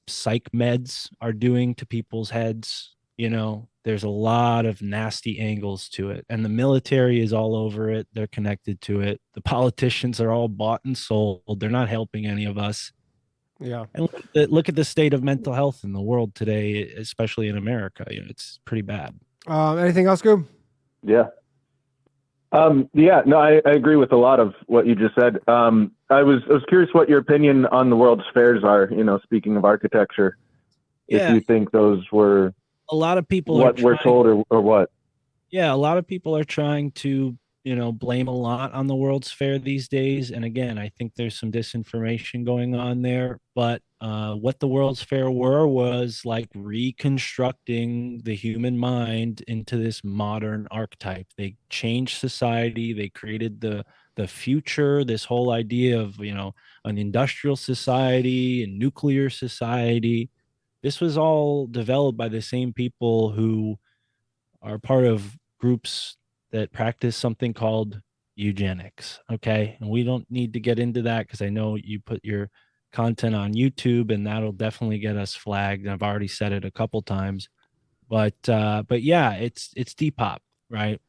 psych meds are doing to people's heads. There's a lot of nasty angles to it, and the military is all over it. They're connected to it. The politicians are all bought and sold. They're not helping any of us. Yeah. And look at the state of mental health in the world today, especially in America. It's pretty bad. Anything else, Goob? Yeah. No, I agree with a lot of what you just said. I was curious what your opinion on the World's Fairs are, speaking of architecture. Yeah. If you think those were a lot of people what we're told or what? Yeah, a lot of people are trying to, blame a lot on the World's Fair these days. And again, I think there's some disinformation going on there. But what the World's Fair was like reconstructing the human mind into this modern archetype. They changed society. They created the future, this whole idea of, an industrial society and nuclear society. This was all developed by the same people who are part of groups that practice something called eugenics. Okay. And we don't need to get into that because I know you put your content on YouTube and that'll definitely get us flagged. And I've already said it a couple times. But yeah, it's Depop, right?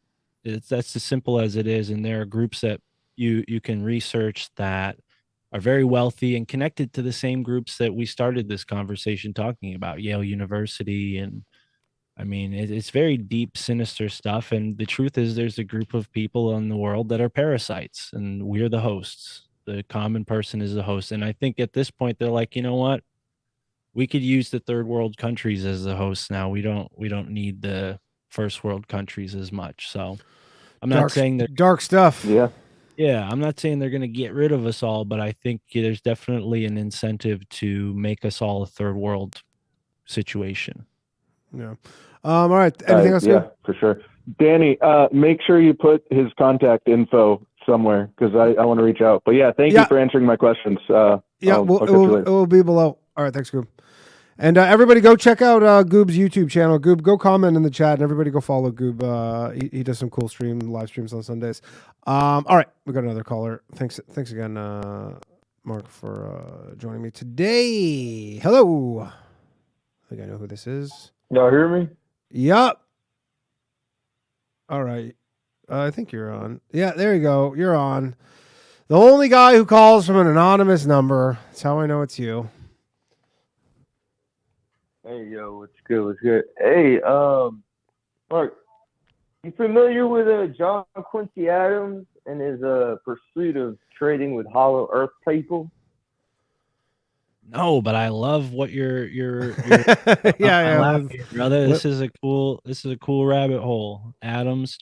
That's as simple as it is. And there are groups that you can research that are very wealthy and connected to the same groups that we started this conversation talking about, Yale University. And I mean, it's very deep, sinister stuff. And the truth is, there's a group of people in the world that are parasites, and we're the hosts. The common person is the host. And I think at this point, they're like, you know what? We could use the third world countries as the hosts now. We don't need the first world countries as much. So I'm not saying that dark stuff. Yeah, I'm not saying they're going to get rid of us all, but I think there's definitely an incentive to make us all a third world situation. Yeah. All right. Anything else? Yeah, for sure. Danny, make sure you put his contact info somewhere because I want to reach out. But yeah, thank you for answering my questions. It will be below. All right. Thanks, Goob. And everybody go check out Goob's YouTube channel. Goob, go comment in the chat and everybody go follow Goob. He does some cool live streams on Sundays. All right. We got another caller. Thanks again, Mark, for joining me today. Hello. I think I know who this is. Y'all hear me? Yup. All right. I think you're on. Yeah, there you go. You're on. The only guy who calls from an anonymous number. That's how I know it's you. Hey, yo, what's good? What's good? Hey, Mark, you familiar with John Quincy Adams and his pursuit of trading with hollow earth people? No, but I love what you're yeah, brother. This is a cool rabbit hole.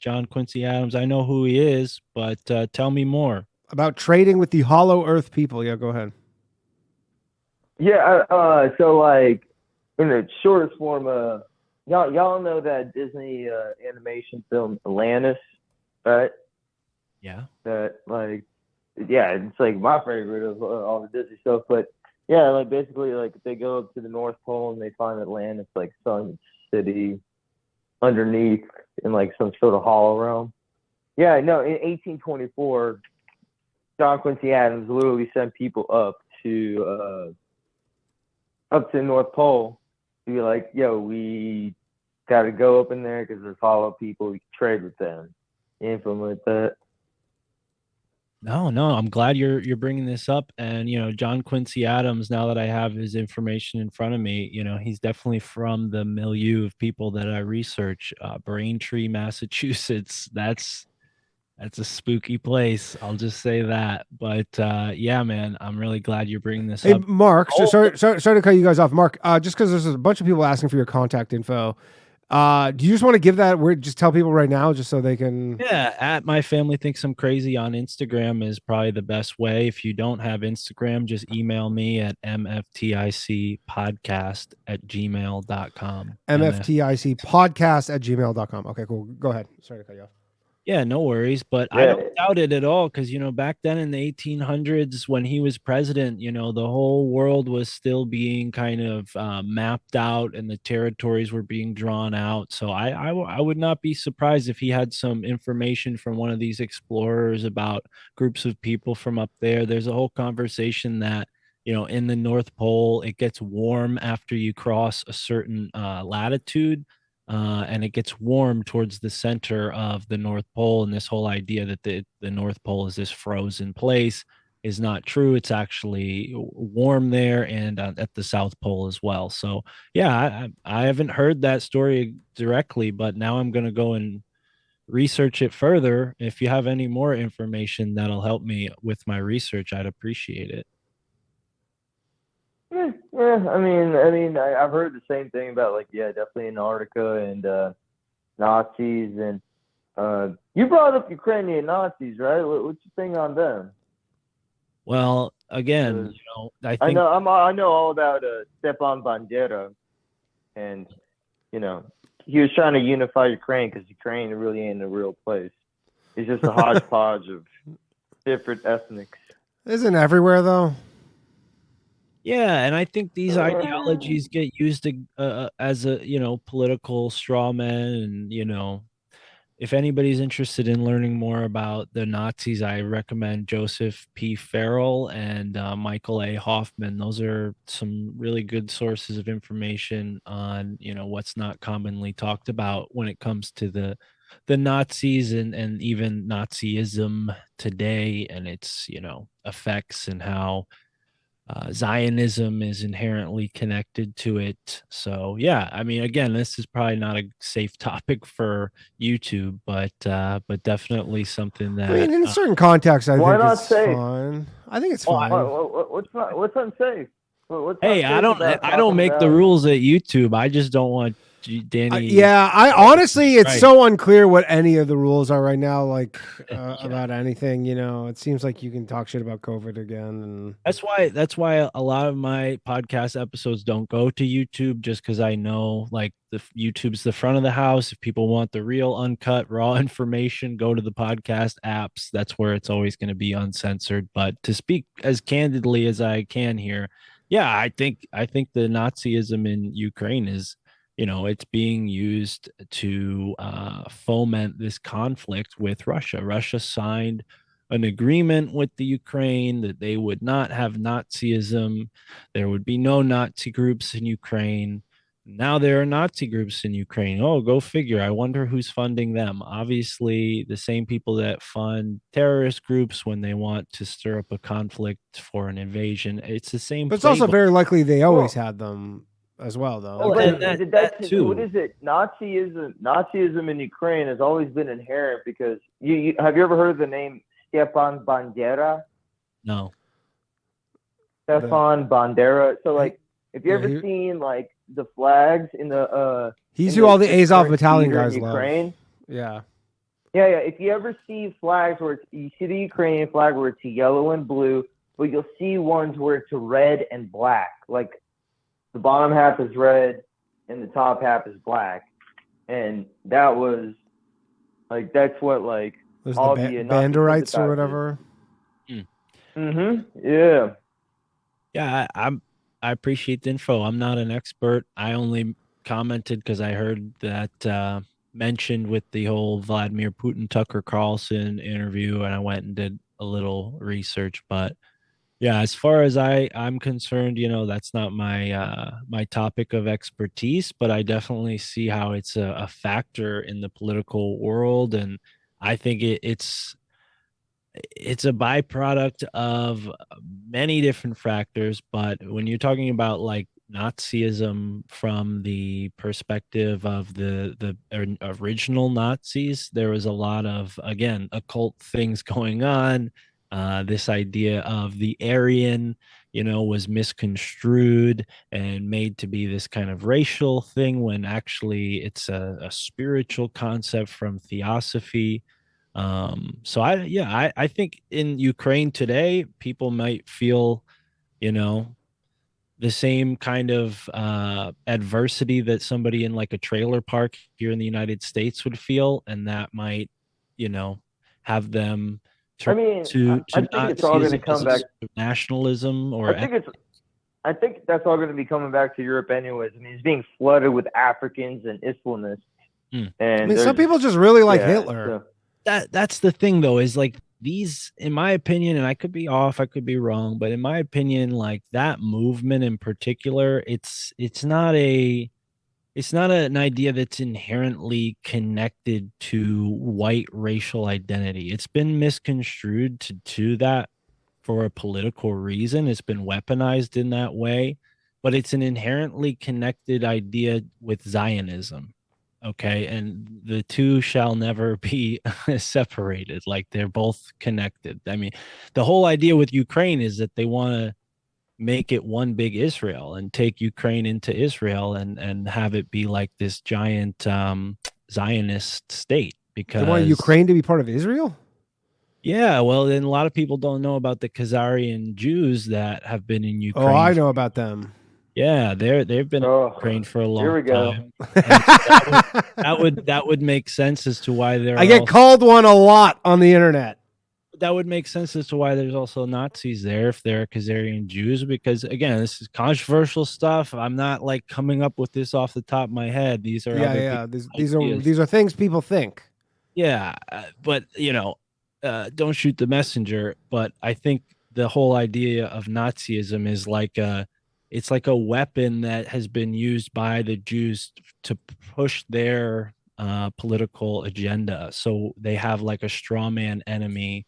John Quincy Adams. I know who he is, but tell me more about trading with the hollow earth people. Yeah, go ahead. Yeah, so like in the shortest form, y'all know that Disney animation film Atlantis, right? Yeah. That it's like my favorite of all the Disney stuff, but. Yeah, like basically, like they go up to the North Pole and they find Atlantis, like some city underneath in like some sort of hollow realm. Yeah, no, in 1824, John Quincy Adams literally sent people up to the North Pole to be like, yo, we got to go up in there because there's hollow people. We can trade with them. You ain't familiar with that? No, no, I'm glad you're bringing this up. And John Quincy Adams, now that I have his information in front of me, he's definitely from the milieu of people that I research. Braintree, Massachusetts. That's a spooky place. I'll just say that. But yeah, man, I'm really glad you're bringing this Hey, up. Mark, sorry to cut you guys off. Mark, just because there's a bunch of people asking for your contact info, do you just want to give that? Just tell people right now, just so they can. Yeah, at My Family Thinks I'm Crazy on Instagram is probably the best way. If you don't have Instagram, just email me at mfticpodcast@gmail.com. mfticpodcast@gmail.com. Okay, cool. Go ahead. Sorry to cut you off. Yeah, no worries. But I don't doubt it at all because, back then in the 1800s when he was president, the whole world was still being kind of mapped out and the territories were being drawn out. So I would not be surprised if he had some information from one of these explorers about groups of people from up there. There's a whole conversation that, in the North Pole, it gets warm after you cross a certain latitude. And it gets warm towards the center of the North Pole. And this whole idea that the North Pole is this frozen place is not true. It's actually warm there and at the South Pole as well. So, yeah, I haven't heard that story directly, but now I'm going to go and research it further. If you have any more information that'll help me with my research, I'd appreciate it. Yeah, I've heard the same thing about definitely Antarctica and Nazis and you brought up Ukrainian Nazis, right? What's your thing on them? Well, again, I know all about Stepan Bandera, and he was trying to unify Ukraine because Ukraine really ain't a real place. It's just a hodgepodge of different ethnics. Isn't everywhere though? Yeah, and I think these ideologies get used as a political straw man, and if anybody's interested in learning more about the Nazis, I recommend Joseph P. Farrell and Michael A. Hoffman. Those are some really good sources of information on what's not commonly talked about when it comes to the Nazis and even Nazism today and its effects and how Zionism is inherently connected to it. So yeah, I mean, again, this is probably not a safe topic for YouTube, but definitely something that. I mean, in certain contexts, I think it's safe? fine. I think it's fine. What's unsafe? Hey, I don't make the rules at YouTube. I just don't want Danny. I honestly, it's so unclear what any of the rules are right now. Like about anything, it seems like you can talk shit about COVID again, and that's why a lot of my podcast episodes don't go to YouTube, just because I know like the YouTube's the front of the house. If people want the real uncut raw information, go to the podcast apps. That's where it's always going to be uncensored. But to speak as candidly as I can here, yeah, I think the Nazism in Ukraine is. It's being used to foment this conflict with Russia. Russia signed an agreement with the Ukraine that they would not have Nazism. There would be no Nazi groups in Ukraine. Now there are Nazi groups in Ukraine. Oh, go figure. I wonder who's funding them. Obviously, the same people that fund terrorist groups when they want to stir up a conflict for an invasion. It's the same. But it's also very likely they always had them as well, though. Oh, that too. What is it? Nazism in Ukraine has always been inherent because you have you ever heard of the name Stepan Bandera? No. Stepan Bandera. So if you ever seen the flags in the he's who all the Azov battalion guys love. Ukraine. Yeah. If you ever see flags where you see the Ukrainian flag where it's yellow and blue, but you'll see ones where it's red and black, like. The bottom half is red and the top half is black. And that was that's what there's all the Banderites or whatever. Yeah. Yeah, I appreciate the info. I'm not an expert. I only commented because I heard that mentioned with the whole Vladimir Putin Tucker Carlson interview, and I went and did a little research, but yeah, as far as I'm concerned, that's not my my topic of expertise, but I definitely see how it's a factor in the political world, and I think it's it's a byproduct of many different factors. But when you're talking about like Nazism from the perspective of the original Nazis, there was a lot of, again, occult things going on. This idea of the Aryan, was misconstrued and made to be this kind of racial thing when actually it's a spiritual concept from theosophy. So I think in Ukraine today, people might feel, you know, the same kind of adversity that somebody in like a trailer park here in the United States would feel, and that might, you know, have them I turn mean, I to think it's all going to Nazism as come a back. sort of nationalism I or think it's. I think that's all going to be coming back to Europe anyways. I mean, it's being flooded with Africans and Islamists, Hmm. and I mean, some people just really like yeah, Hitler. so- that's the thing though, is like these, in my opinion, and I could be off, I could be wrong, but in my opinion, like that movement in particular, it's not an idea that's inherently connected to white racial identity. It's been misconstrued to that for a political reason. It's been weaponized in that way, but it's an inherently connected idea with Zionism. Okay. And the two shall never be separated. Like they're both connected. I mean, the whole idea with Ukraine is that they want to make it one big Israel and take Ukraine into Israel and have it be like this giant Zionist state. They want Because Ukraine to be part of Israel? yeah, well, then a lot of people don't know about the Khazarian Jews that have been in Oh, I Ukraine. know about them. Yeah, they've been in Oh, Ukraine for a here long we go. time. And so that would make sense as to why there I are get also, called one a lot on the internet. that would make sense as to why there's also Nazis there if they're Khazarian Jews, because again, this is controversial stuff. I'm not like coming up with this off the top of my head. These are Yeah, other yeah. people's These are ideas. these are things people think. Yeah, but don't shoot the messenger. But I think the whole idea of Nazism is like it's like a weapon that has been used by the Jews to push their political agenda. So they have like a straw man enemy,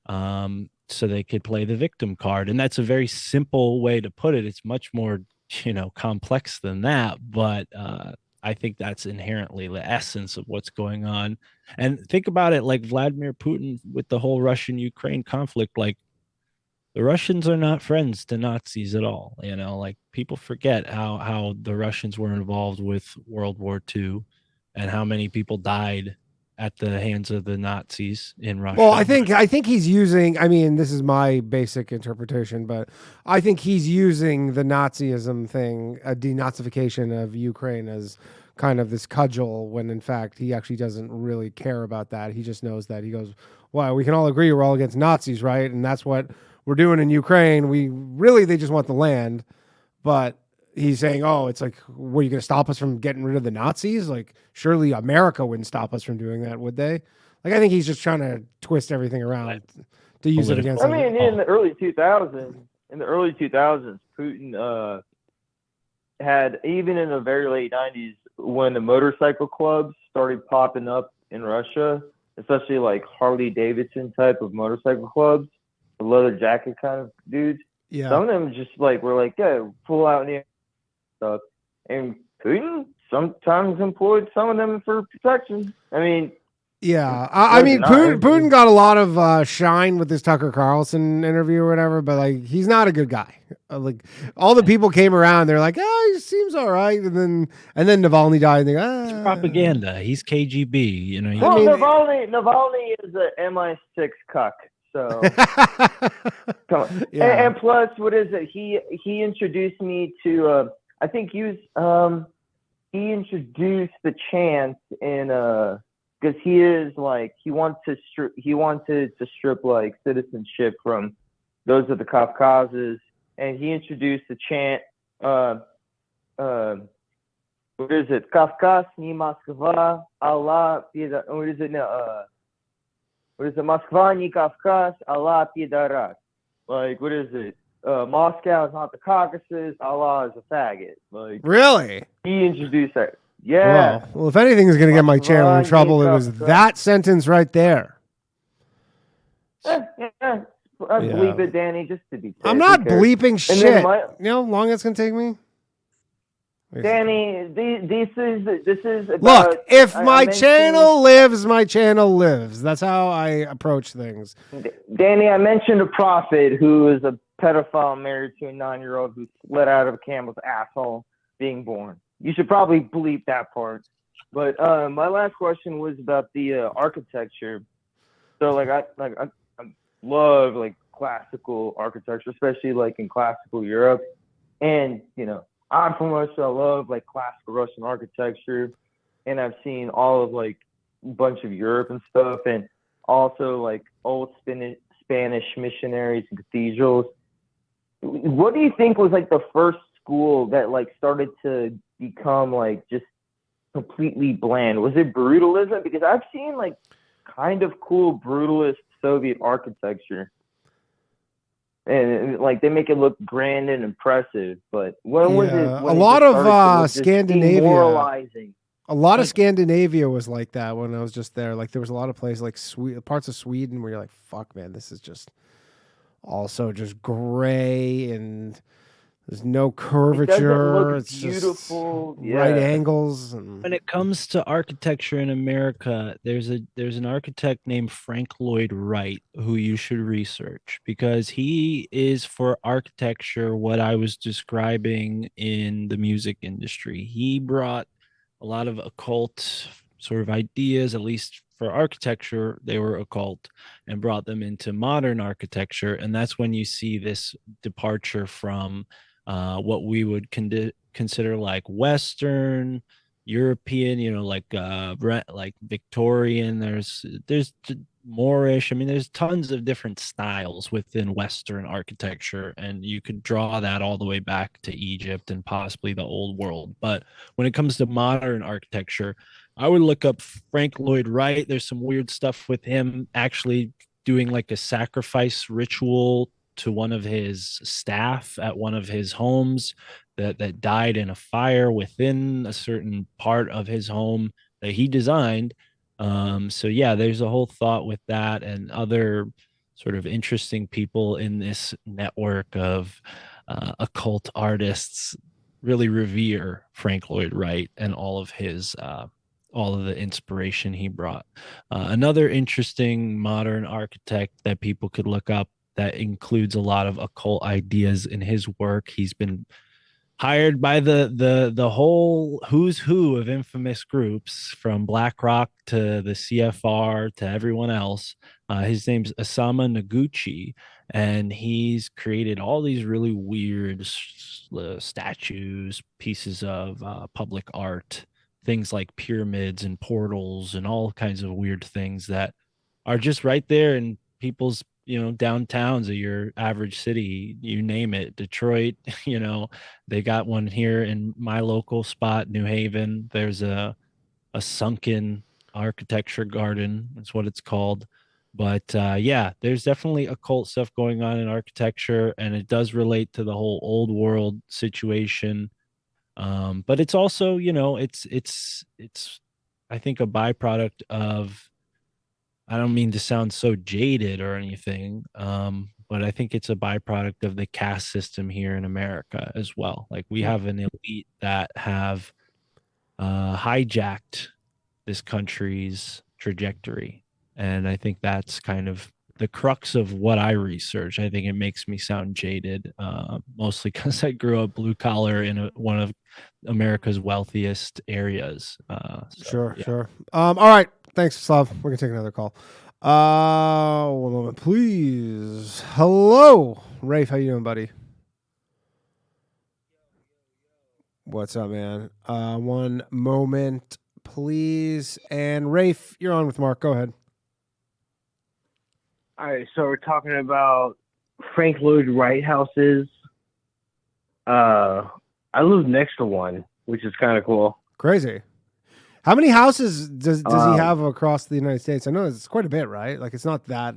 so they could play the victim card. And that's a very simple way to put it. It's much more, complex than that. But I think that's inherently the essence of what's going on. And think about it like Vladimir Putin with the whole Russian Ukraine conflict. Like the Russians are not friends to Nazis at all. Like people forget how the Russians were involved with World War II and how many people died at the hands of the Nazis in Russia. Well, I think he's using. I mean, this is my basic interpretation, but I think he's using the Nazism thing, a denazification of Ukraine, as kind of this cudgel. When in fact he actually doesn't really care about that. He just knows that he goes, "Well, we can all agree we're all against Nazis, right?" And that's what we're doing in Ukraine. They just want the land, but he's saying, "Oh, it's like, were you going to stop us from getting rid of the Nazis? Like, surely America wouldn't stop us from doing that, would they?" Like, I think he's just trying to twist everything around to use it against. I mean, in the early 2000s, Putin had, even in the very late 90s, when the motorcycle clubs started popping up in Russia, especially like Harley Davidson type of motorcycle clubs, the leather jacket kind of dudes. Yeah. Some of them just like were like, yeah, pull out and stuff. And Putin sometimes employed some of them for protection. I mean, yeah, I mean, Putin got a lot of shine with this Tucker Carlson interview or whatever, but like, he's not a good guy. Like, all the people came around, they're like, "Oh, he seems all right," and then Navalny died, and they go, It's propaganda. He's KGB. Well, Navalny is an MI6 cuck. So, come on. Yeah. And plus, what is it? He introduced me to. I think he introduced the chant in because he is like he wanted to strip like citizenship from those of the Caucasus, and he introduced the chant. What is it? Kafkas ni Moskva, Allah. What is it now? What is it? Moskva ni Kafkas, Allah pidaras. Like, what is it? Moscow is not the Caucasus. Allah is a faggot. Like, really? He introduced that. Yeah. Well, if anything is going to get my channel in trouble, it was that sentence right there. Yeah, I bleep it, Danny, just to be safe. I'm not bleeping shit. You know how long it's gonna take me? Danny, this is about... Look, if my channel lives, my channel lives. That's how I approach things. Danny, I mentioned a prophet who is a pedophile married to a 9-year-old who slid out of a camel's asshole being born. You should probably bleep that part. But my last question was about the architecture. So like I love like classical architecture, especially like in classical Europe. And you know, I'm from Russia. I love like classical Russian architecture, and I've seen all of like a bunch of Europe and stuff, and also like old Spanish missionaries and cathedrals. What do you think was like the first school that like started to become like just completely bland? Was it brutalism? Because I've seen like kind of cool brutalist Soviet architecture. And like they make it look grand and impressive, but when was it? When a lot of Scandinavia. A lot of Scandinavia was like that when I was just there. Like there was a lot of places like parts of Sweden where you're like, "Fuck, man, this is just also just gray and there's no curvature. It's beautiful. Just right angles." And... When it comes to architecture in America, there's an architect named Frank Lloyd Wright who you should research, because he is for architecture what I was describing in the music industry. He brought a lot of occult sort of ideas, at least for architecture, they were occult, and brought them into modern architecture. And that's when you see this departure from what we would consider like Western, European, you know, like Victorian. There's Moorish. I mean, there's tons of different styles within Western architecture, and you could draw that all the way back to Egypt and possibly the Old World. But when it comes to modern architecture, I would look up Frank Lloyd Wright. There's some weird stuff with him actually doing like a sacrifice ritual to one of his staff at one of his homes that died in a fire within a certain part of his home that he designed. So yeah, there's a whole thought with that, and other sort of interesting people in this network of occult artists really revere Frank Lloyd Wright and all of his all of the inspiration he brought. Another interesting modern architect that people could look up that includes a lot of occult ideas in his work. He's been hired by the whole who's who of infamous groups, from BlackRock to the CFR to everyone else. His name's Osama Noguchi, and he's created all these really weird statues, pieces of public art, things like pyramids and portals and all kinds of weird things that are just right there in people's, you know, downtowns of your average city, you name it. Detroit, you know, they got one here in my local spot, New Haven. There's a sunken architecture garden, that's what it's called. But yeah, there's definitely occult stuff going on in architecture, and it does relate to the whole old world situation. But it's also, you know, it's I think a byproduct of, I don't mean to sound so jaded or anything, but I think it's a byproduct of the caste system here in America as well. Like we have an elite that have hijacked this country's trajectory. And I think that's kind of the crux of what I research. I think it makes me sound jaded, mostly because I grew up blue collar in one of America's wealthiest areas. Sure. All right. Thanks, Slav. We're going to take another call. 1 moment, please. Hello, Rafe. How you doing, buddy? What's up, man? 1 moment, please. And Rafe, you're on with Mark. Go ahead. All right, so we're talking about Frank Lloyd Wright houses. I live next to one, which is kind of cool. Crazy. How many houses does he have across the United States? I know it's quite a bit, right? Like it's not that.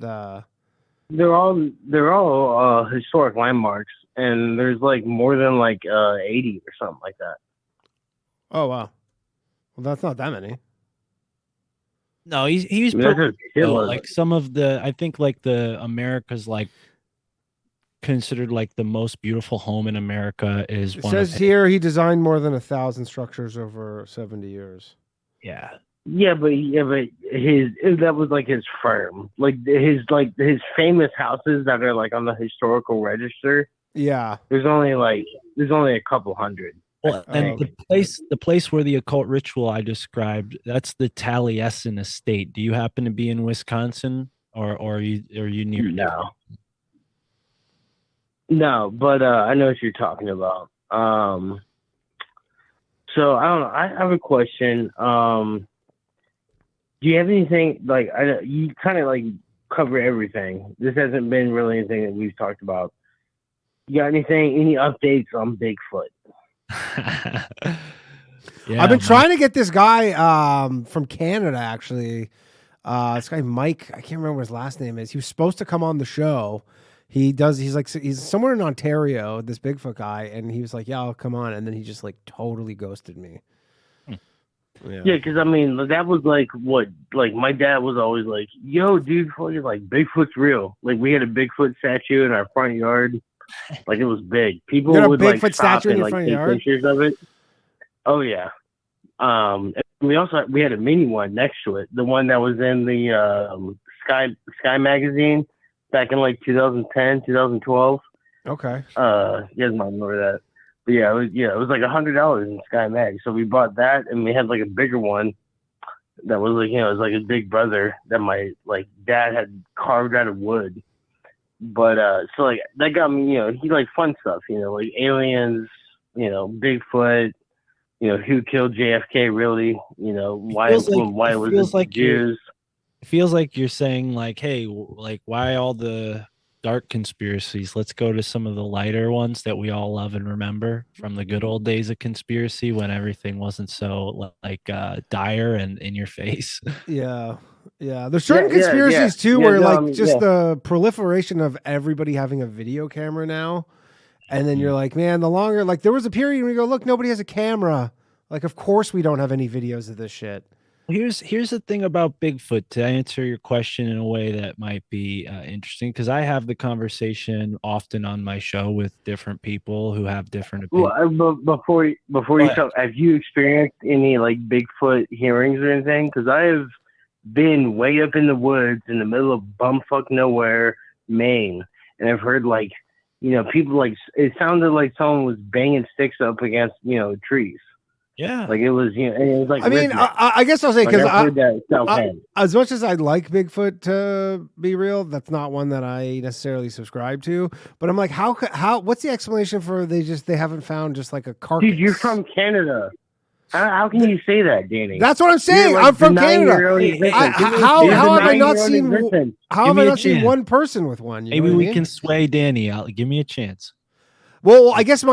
They're all historic landmarks, and there's like more than like 80 or something like that. Oh wow, well that's not that many. No, he's That's a shitload. like some of the, I think like the America's like considered like the most beautiful home in America is It one says of here he designed more than 1,000 structures over 70 years. yeah. Yeah, but his that was like his firm, like his famous houses that are like on the historical register. Yeah. There's only a couple hundred. Well, and the place where the occult ritual I described, that's the Taliesin estate. Do you happen to be in Wisconsin, or are you near? No, but I know what you're talking about. So I don't know. I have a question. Do you have anything like you kind of like cover everything? This hasn't been really anything that we've talked about. You got any updates on Bigfoot? Yeah, I've been trying to get this guy from Canada, actually. This guy Mike, I can't remember what his last name is. He was supposed to come on the show. He's somewhere in Ontario, this Bigfoot guy, and he was like, "Yeah, I'll come on," and then he just like totally ghosted me. Yeah, because I mean, that was like what, like my dad was always like, "Yo, dude, fucking like Bigfoot's real." Like we had a Bigfoot statue in our front yard, like it was big. People would like stop and like take pictures of it. Oh yeah. We had a mini one next to it, the one that was in the Sky magazine back in like 2010, 2012. Okay. You guys might remember that. But it was like $100 in Sky Mag. So we bought that, and we had like a bigger one that was like, it was like a big brother that my like dad had carved out of wood. But so like that got me, he like fun stuff, like aliens, Bigfoot, who killed JFK really, why it was like Jews. It feels like you're saying like, hey, like why all the dark conspiracies? Let's go to some of the lighter ones that we all love and remember from the good old days of conspiracy when everything wasn't so like dire and in your face. Yeah. There's certain conspiracies too where the proliferation of everybody having a video camera now. And then you're like, man, the longer, like there was a period where you go, look, nobody has a camera. Like, of course we don't have any videos of this shit. Here's the thing about Bigfoot, to answer your question in a way that might be interesting, because I have the conversation often on my show with different people who have different opinions. Well, before you talk, have you experienced any like Bigfoot hearings or anything? Because I have been way up in the woods in the middle of bumfuck nowhere, Maine, and I've heard like, people like, it sounded like someone was banging sticks up against, trees. Yeah, like it was, and it was like. I mean, I guess I'll say because like as much as I'd like Bigfoot to be real, that's not one that I necessarily subscribe to. But I'm like, how? What's the explanation for they haven't found just like a carcass? Dude, you're from Canada. How can you say that, Danny? That's what I'm saying. Like, I'm from Canada. How have I not seen? How have I not seen one person with one? Maybe we can sway Danny. Give me a chance. Well, I guess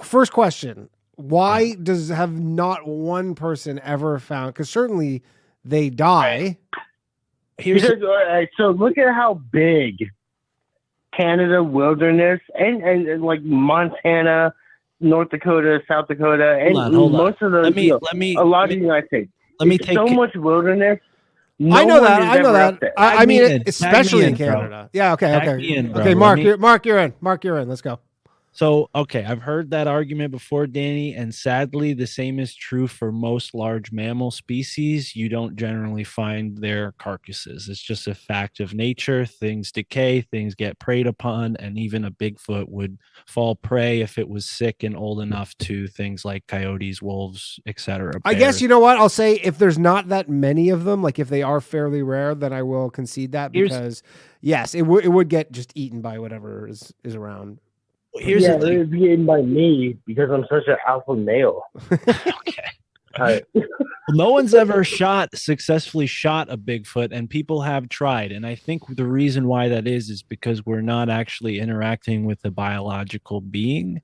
first question. Why have not one person ever found? Because certainly they die. So look at how big Canada wilderness and like Montana, North Dakota, South Dakota, and most of those. A lot of the United States. Let me take so much wilderness. I know that. I mean, especially in Canada. Yeah. Okay. Mark, you're in. Let's go. So, okay, I've heard that argument before, Danny, and sadly, the same is true for most large mammal species. You don't generally find their carcasses. It's just a fact of nature. Things decay, things get preyed upon, and even a Bigfoot would fall prey if it was sick and old enough to things like coyotes, wolves, etc. I guess, you know what? I'll say if there's not that many of them, like if they are fairly rare, then I will concede that because, yes, it would get just eaten by whatever is around. It would be eaten by me because I'm such an alpha male. Okay. No one's ever successfully shot a Bigfoot, and people have tried. And I think the reason why that is because we're not actually interacting with a biological being.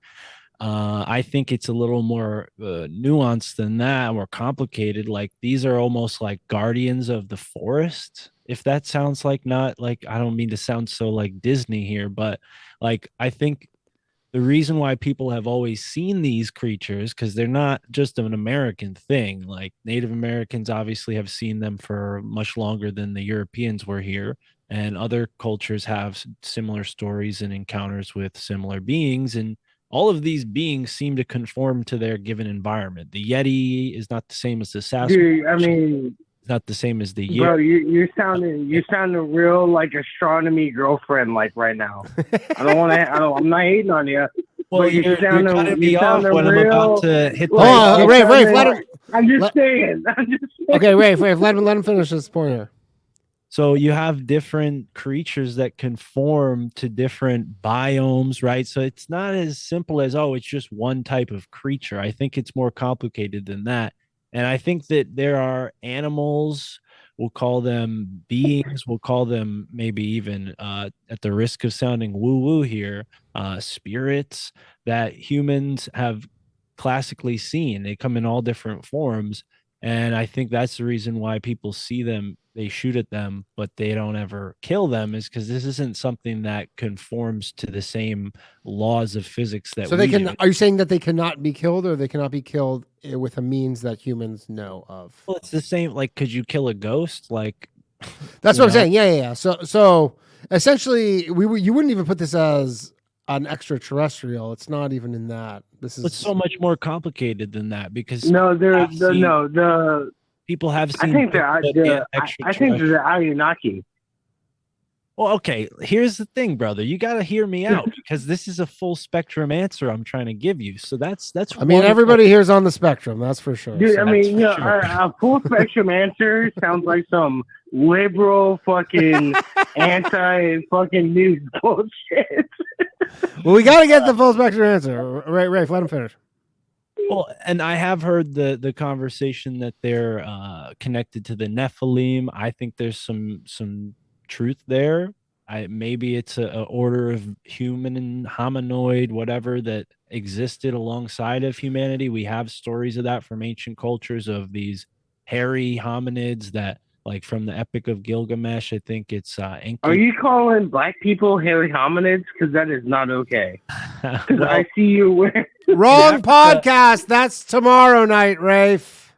I think it's a little more nuanced than that, more complicated. Like these are almost like guardians of the forest. If that sounds like not like, I don't mean to sound so like Disney here, but like I think the reason why people have always seen these creatures, because they're not just an American thing. Like Native Americans obviously have seen them for much longer than the Europeans were here, and other cultures have similar stories and encounters with similar beings. And all of these beings seem to conform to their given environment. The Yeti is not the same as the Sasquatch. Dude, I mean, it's not the same as the bro, Yeti. you're sounding real like astronomy girlfriend like right now. I'm not hating on you. Well, you're cutting me off when I'm about to hit the. Oh, Rafe, let him. I'm just saying. Okay, Rafe, let him finish this point here. So you have different creatures that conform to different biomes, right? So it's not as simple as, oh, it's just one type of creature. I think it's more complicated than that. And I think that there are animals, we'll call them beings, we'll call them maybe even, at the risk of sounding woo-woo here, spirits that humans have classically seen. They come in all different forms. And I think that's the reason why people see them, they shoot at them, but they don't ever kill them, is because this isn't something that conforms to the same laws of physics that So they we can. do. Are you saying that they cannot be killed, or they cannot be killed with a means that humans know of? Well, it's the same. Like, could you kill a ghost? Like, That's you what I'm know? saying. Yeah. So essentially, you wouldn't even put this as an extraterrestrial. It's not even in that. This is. It's so much more complicated than that, because people have seen. I think they're the extraterrestrial. Anunnaki. Well, okay. Here's the thing, brother. You got to hear me out, because this is a full spectrum answer I'm trying to give you. So that's. I mean, everybody here's on the spectrum. That's for sure. Dude, So I mean, for sure. a full spectrum answer sounds like some liberal fucking anti fucking news bullshit. well, we got to get the full spectrum answer. Rafe, let him finish. Well, and I have heard the conversation that they're connected to the Nephilim. I think there's some truth there. Maybe it's a order of human and hominoid, whatever, that existed alongside of humanity. We have stories of that from ancient cultures, of these hairy hominids that, like from the Epic of Gilgamesh. I think it's Enki. Are you calling black people hairy hominids? Because that is not okay. Because Well, I see you wearing. Wrong podcast. That's tomorrow night, Rafe.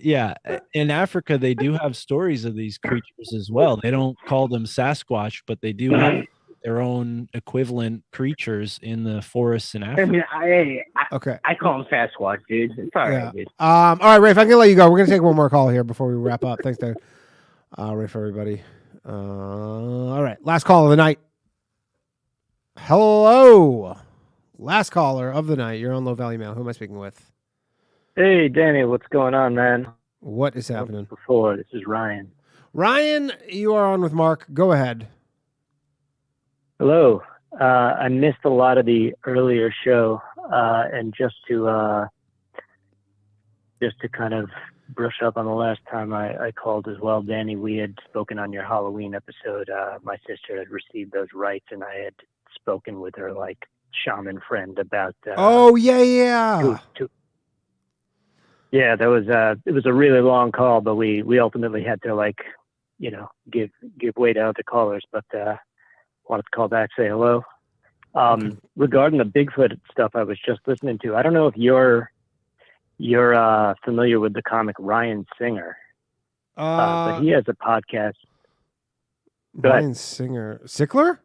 yeah, in Africa they do have stories of these creatures as well. They don't call them Sasquatch, but they do have their own equivalent creatures in the forests in I Africa. mean, Okay. I call them Sasquatch, dude. It's all right, dude. All right, Rafe, I'm gonna let you go. We're gonna take one more call here before we wrap up. Thanks, Dave. Rafe, everybody. All right, last call of the night. Hello, last caller of the night. You're on Low Value Mail. Who am I speaking with? Hey, Danny, what's going on, man? What is happening? Before, this is Ryan. Ryan, you are on with Mark. Go ahead. Hello. I missed a lot of the earlier show, and just to kind of brush up on the last time I called as well, Danny, we had spoken on your Halloween episode. My sister had received those rights, and I had spoken with her like shaman friend about. Oh yeah. Yeah, that was it was a really long call, but we ultimately had to give way to other callers, but wanted to call back, say hello. Regarding the Bigfoot stuff I was just listening to, I don't know if you're familiar with the comic Ryan Singer. But he has a podcast. Ryan Singer. Sickler?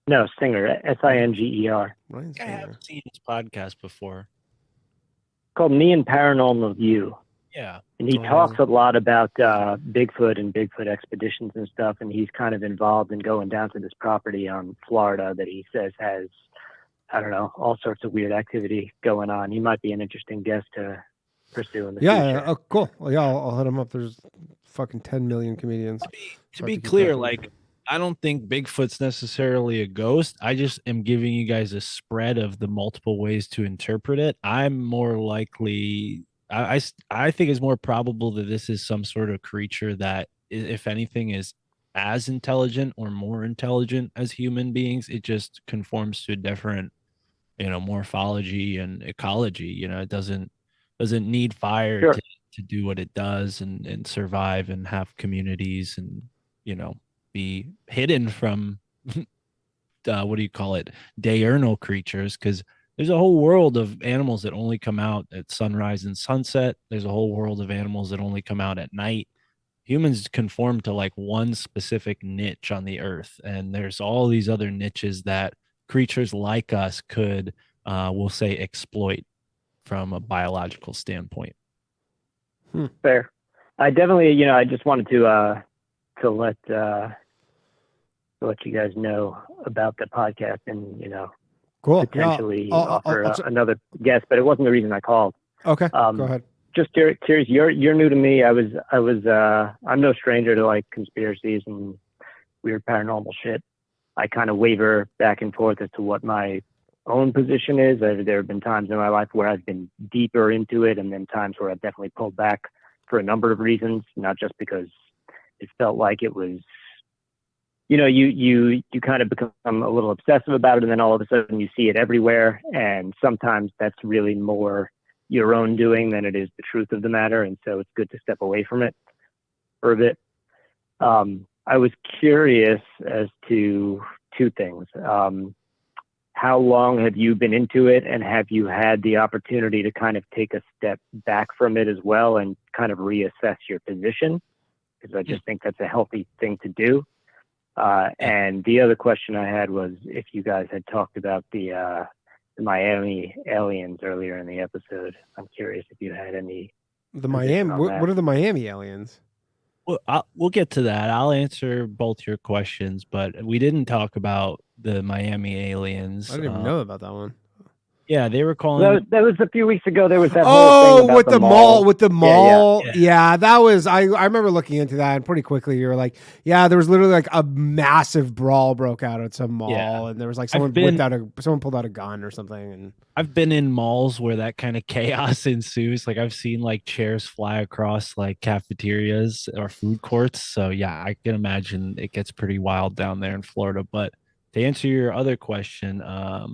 No, Singer, Singer. Ryan I Singer. have seen his podcast before. Called Me and Paranormal View. Yeah. And he talks a lot about Bigfoot and Bigfoot expeditions and stuff, and he's kind of involved in going down to this property on Florida that he says has, I don't know, all sorts of weird activity going on. He might be an interesting guest to pursue in the future. Yeah. Oh, cool. Well, yeah, I'll hit him up. There's fucking 10 million comedians. To be clear, like, I don't think Bigfoot's necessarily a ghost. I just am giving you guys a spread of the multiple ways to interpret it. I'm more likely, I think it's more probable that this is some sort of creature that, if anything, is as intelligent or more intelligent as human beings. It just conforms to a different, morphology and ecology. It doesn't need fire Sure. to do what it does and survive and have communities and, be hidden from what do you call it, diurnal creatures, because there's a whole world of animals that only come out at sunrise and sunset. There's a whole world of animals that only come out at night. Humans conform to like one specific niche on the earth, and there's all these other niches that creatures like us could, we'll say, exploit from a biological standpoint. Fair. I definitely, I just wanted to let you guys know about the podcast and, cool. potentially offer another guest, but it wasn't the reason I called. Okay. Go ahead. Just curious, you're new to me. I'm no stranger to like conspiracies and weird paranormal shit. I kind of waver back and forth as to what my own position is. There have been times in my life where I've been deeper into it, and then times where I've definitely pulled back for a number of reasons, not just because it felt like it was, you kind of become a little obsessive about it, and then all of a sudden you see it everywhere, and sometimes that's really more your own doing than it is the truth of the matter, and so it's good to step away from it for a bit. I was curious as to two things. How long have you been into it, and have you had the opportunity to kind of take a step back from it as well and kind of reassess your position? Because I just think that's a healthy thing to do. And the other question I had was if you guys had talked about the Miami aliens earlier in the episode. I'm curious if you had any. The Miami. What are the Miami aliens? Well, we'll get to that. I'll answer both your questions, but we didn't talk about the Miami aliens. I didn't even know about that one. Yeah, they were calling. That was a few weeks ago. There was that whole thing about with the mall. With the mall. Yeah. Yeah, that was. I remember looking into that, and pretty quickly you were like, yeah, there was literally like a massive brawl broke out at some mall, and there was like someone pulled out a gun or something. And I've been in malls where that kind of chaos ensues. Like I've seen like chairs fly across like cafeterias or food courts. So yeah, I can imagine it gets pretty wild down there in Florida. But to answer your other question, I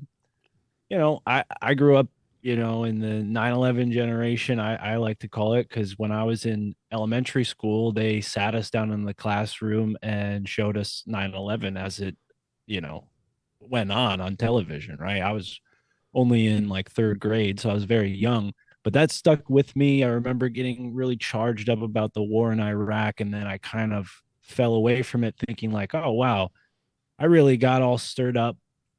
grew up, in the 9/11 generation, I like to call it, because when I was in elementary school, they sat us down in the classroom and showed us 9/11 as it, went on television, right? I was only in like third grade, so I was very young, but that stuck with me. I remember getting really charged up about the war in Iraq, and then I kind of fell away from it thinking like, oh, wow, I really got all stirred up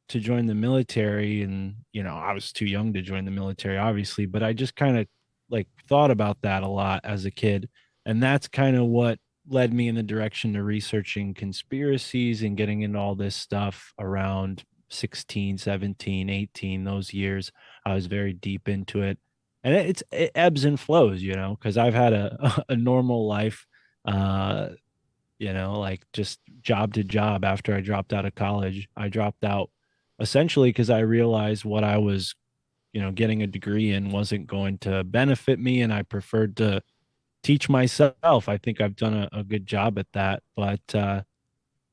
to join the military. And, I was too young to join the military, obviously, but I just kind of like thought about that a lot as a kid. And that's kind of what led me in the direction to researching conspiracies and getting into all this stuff around 16, 17, 18, those years. I was very deep into it. And it ebbs and flows, because I've had a normal life, like just job to job. After I dropped out of college, I dropped out essentially because I realized what I was, getting a degree in wasn't going to benefit me, and I preferred to teach myself. I think I've done a good job at that. But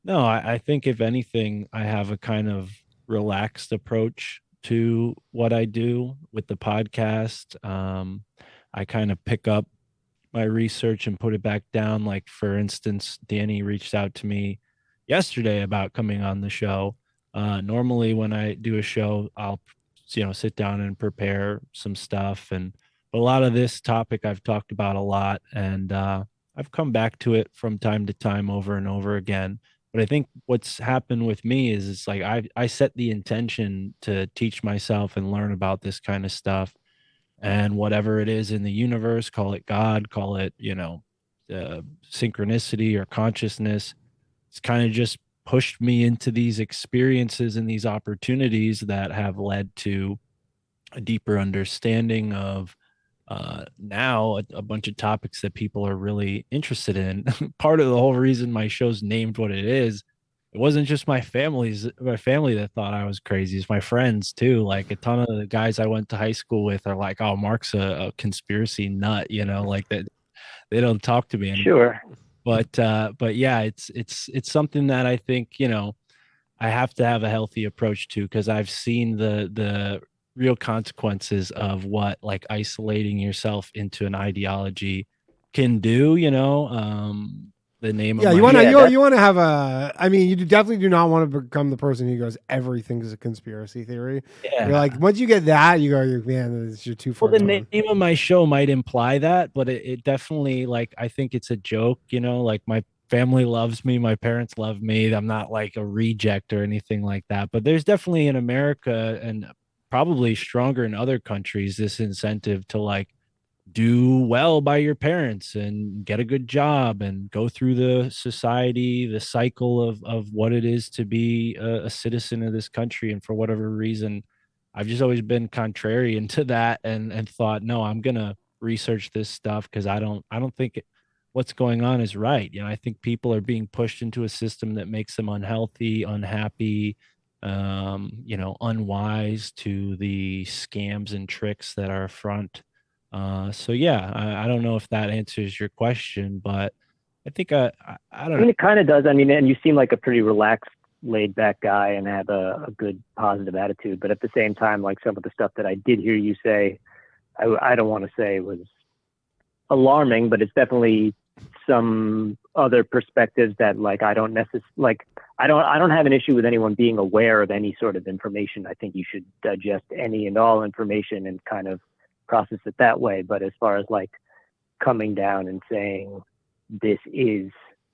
no, I think if anything, I have a kind of relaxed approach to what I do with the podcast. I kind of pick up my research and put it back down. Like, for instance, Danny reached out to me yesterday about coming on the show. Normally when I do a show, I'll, sit down and prepare some stuff. But a lot of this topic I've talked about a lot, and I've come back to it from time to time over and over again. But I think what's happened with me is it's like I set the intention to teach myself and learn about this kind of stuff. And whatever it is in the universe, call it God, call it, synchronicity or consciousness, it's kind of just pushed me into these experiences and these opportunities that have led to a deeper understanding of now a bunch of topics that people are really interested in. Part of the whole reason my show's named what it is, it wasn't just my family that thought I was crazy. It's my friends too. Like a ton of the guys I went to high school with are like, oh, Mark's a conspiracy nut, like that. They don't talk to me anymore. Sure. But yeah, it's something that I think, I have to have a healthy approach to, because I've seen the real consequences of what like isolating yourself into an ideology can do, the name Yeah, of you my want to Yeah, you want to have a. I mean, you definitely do not want to become the person who goes everything is a conspiracy theory. yeah. You're like, once you get that, you go, man, you're too far Well, the gone. name of my show might imply that, but it definitely, like, I think it's a joke, like my family loves me, my parents love me. I'm not like a reject or anything like that. But there's definitely in America and probably stronger in other countries this incentive to like do well by your parents and get a good job and go through the society, the cycle of what it is to be a citizen of this country. And for whatever reason, I've just always been contrarian to that and thought, no, I'm gonna research this stuff because I don't think what's going on is right. I think people are being pushed into a system that makes them unhealthy, unhappy, unwise to the scams and tricks that are front. So yeah, I don't know if that answers your question, but I think I don't I mean, know. it kind of does. I mean, and you seem like a pretty relaxed, laid back guy and have a good positive attitude. But at the same time, like some of the stuff that I did hear you say, I don't want to say was alarming, but it's definitely some other perspectives that like I don't necessarily like. I don't have an issue with anyone being aware of any sort of information. I think you should digest any and all information and kind of process it that way. But as far as like coming down and saying this is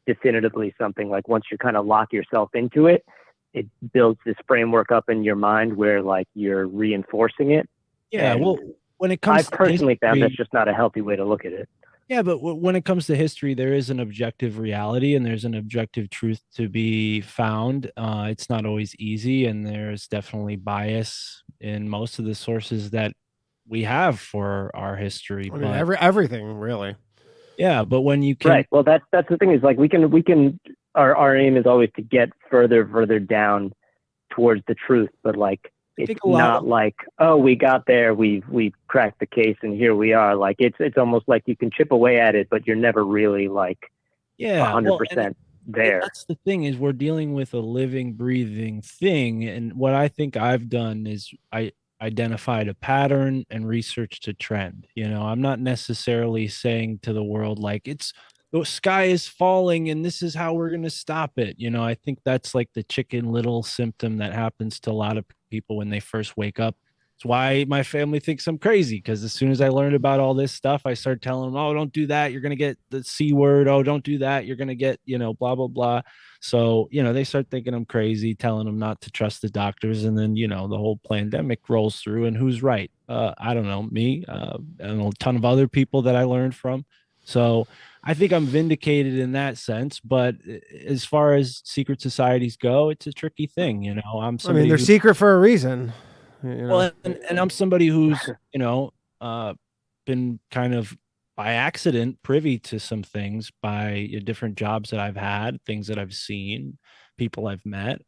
definitively something, like once you kind of lock yourself into it, it builds this framework up in your mind where like you're reinforcing it. Yeah, And well, when it comes I personally found that's history, just not a healthy way to look at it. yeah, but when it comes to history, there is an objective reality and there's an objective truth to be found. It's not always easy, and there's definitely bias in most of the sources that we have for our history. I mean, But everything really. yeah, but when you can, Right. Well, that's the thing is like we can our aim is always to get further down towards the truth, but like it's think a lot- not like, oh, we got there, we cracked the case and here we are. Like it's almost like you can chip away at it, but you're never really like yeah, well, 100% there. that's the thing is we're dealing with a living, breathing thing, and what I think I've done is I identified a pattern and researched a trend. I'm not necessarily saying to the world like the sky is falling and this is how we're going to stop it. I think that's like the Chicken Little symptom that happens to a lot of people when they first wake up. It's why my family thinks I'm crazy, because as soon as I learned about all this stuff, I started telling them, oh, don't do that, you're going to get the C word. Oh, don't do that, you're going to get, blah, blah, blah. So, they start thinking I'm crazy, telling them not to trust the doctors. And then, the whole pandemic rolls through, and who's right? I don't know, me, and a ton of other people that I learned from. So I think I'm vindicated in that sense. But as far as secret societies go, it's a tricky thing. I mean, they're secret for a reason. Well, and I'm somebody who's, been kind of by accident privy to some things by different jobs that I've had, things that I've seen, people I've met.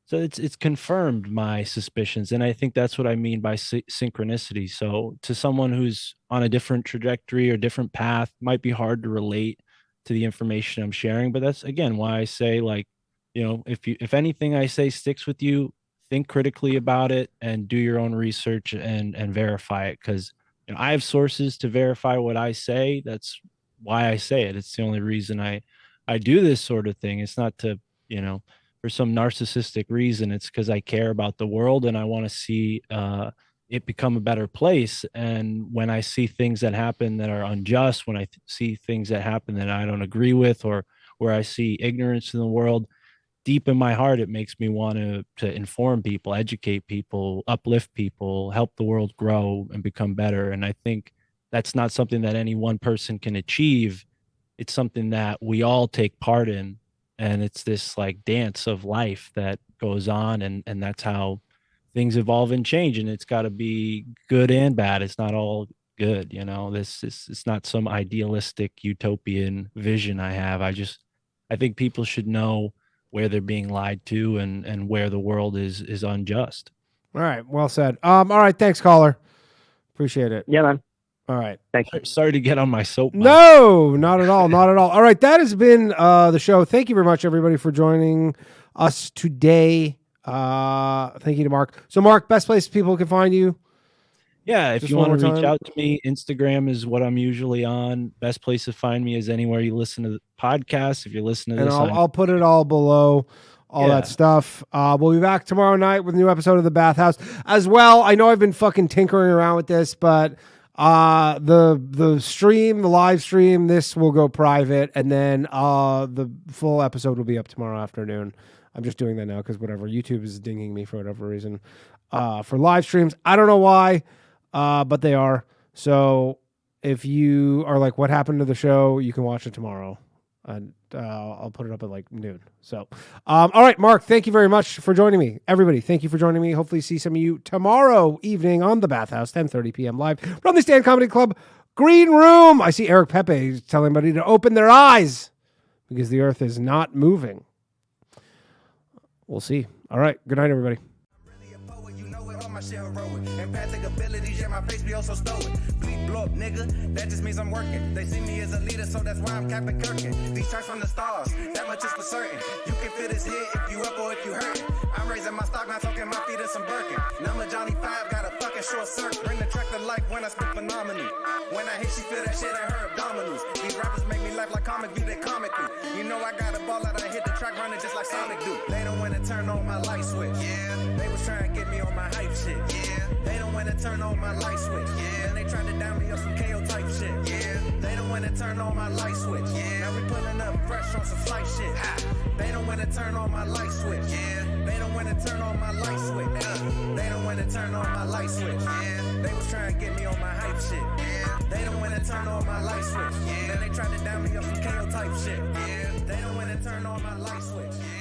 So it's confirmed my suspicions, and I think that's what I mean by synchronicity. So to someone who's on a different trajectory or different path, might be hard to relate to the information I'm sharing. But that's again why I say, like, if anything I say sticks with you, think critically about it and do your own research and verify it, because I have sources to verify what I say. That's why I say it. It's the only reason I do this sort of thing. It's not to for some narcissistic reason. It's because I care about the world and I want to see it become a better place. And when I see things that happen that are unjust, when I see things that happen that I don't agree with, or where I see ignorance in the world, deep in my heart, it makes me want to inform people, educate people, uplift people, help the world grow and become better. And I think that's not something that any one person can achieve. It's something that we all take part in. And it's this like dance of life that goes on. And that's how things evolve and change. And it's got to be good and bad. It's not all good. This is, it's not some idealistic utopian vision I have. I think people should know where they're being lied to and where the world is unjust. All right. Well said. All right. Thanks, caller. Appreciate it. Yeah, man. All right. Thank you. Sorry to get on my soapbox. No, not at all. Not at all. All right. That has been the show. Thank you very much, everybody, for joining us today. Thank you to Mark. So, Mark, best place people can find you? Yeah, if Just you one want to more reach time. out to me, Instagram is what I'm usually on. Best place to find me is anywhere you listen to the podcast. If you're listening to And this, I'll put it all below all that Yeah. stuff. We'll be back tomorrow night with a new episode of the Bathhouse as well. I know I've been fucking tinkering around with this, but the stream, the live stream, this will go private, and then the full episode will be up tomorrow afternoon. I'm just doing that now because whatever, YouTube is dinging me for whatever reason for live streams. I don't know why, but they are. So if you are like, what happened to the show, you can watch it tomorrow. And I'll put it up at like noon. So, all right, Mark, thank you very much for joining me. Everybody, thank you for joining me. Hopefully see some of you tomorrow evening on the Bathhouse, 10:30 p.m. live from the Stand Comedy Club Green Room. I see Eric Pepe telling everybody to open their eyes because the earth is not moving. We'll see. All right, good night, everybody. Empathic abilities, yeah, my face be also stoic. Bleed blow up, nigga, that just means I'm working. They see me as a leader, so that's why I'm Captain Kirkin. These tracks from the stars, that much is for certain. You can feel this hit if you up or if you hurt. I'm raising my stock, not talking my feet in some Birkin. Number Johnny 5 got a fucking short circuit. Bring the track to life when I spit phenomenal. When I hit, she feel that shit in her abdominals. These rappers make me laugh like comic view, they comically. You know I got a ball out, I hit the track running just like Sonic do. They don't wanna turn on my light switch. Yeah, they was trying to get me on my hype shit. Yeah, they don't wanna turn on my light switch. Yeah, and they tried to down me up some KO type shit. Yeah, they don't wanna turn on my light switch. Yeah, now we pulling up fresh on some flight shit. Ha. They don't wanna turn on my light switch. Yeah, they don't wanna turn on my light switch. They don't wanna turn on my light switch. Yeah, they was trying to get me on my hype shit. Yeah, they don't wanna turn on my light switch. Yeah, then they tried to down me up some KO type shit. Yeah, they don't wanna turn on my light switch. Yeah.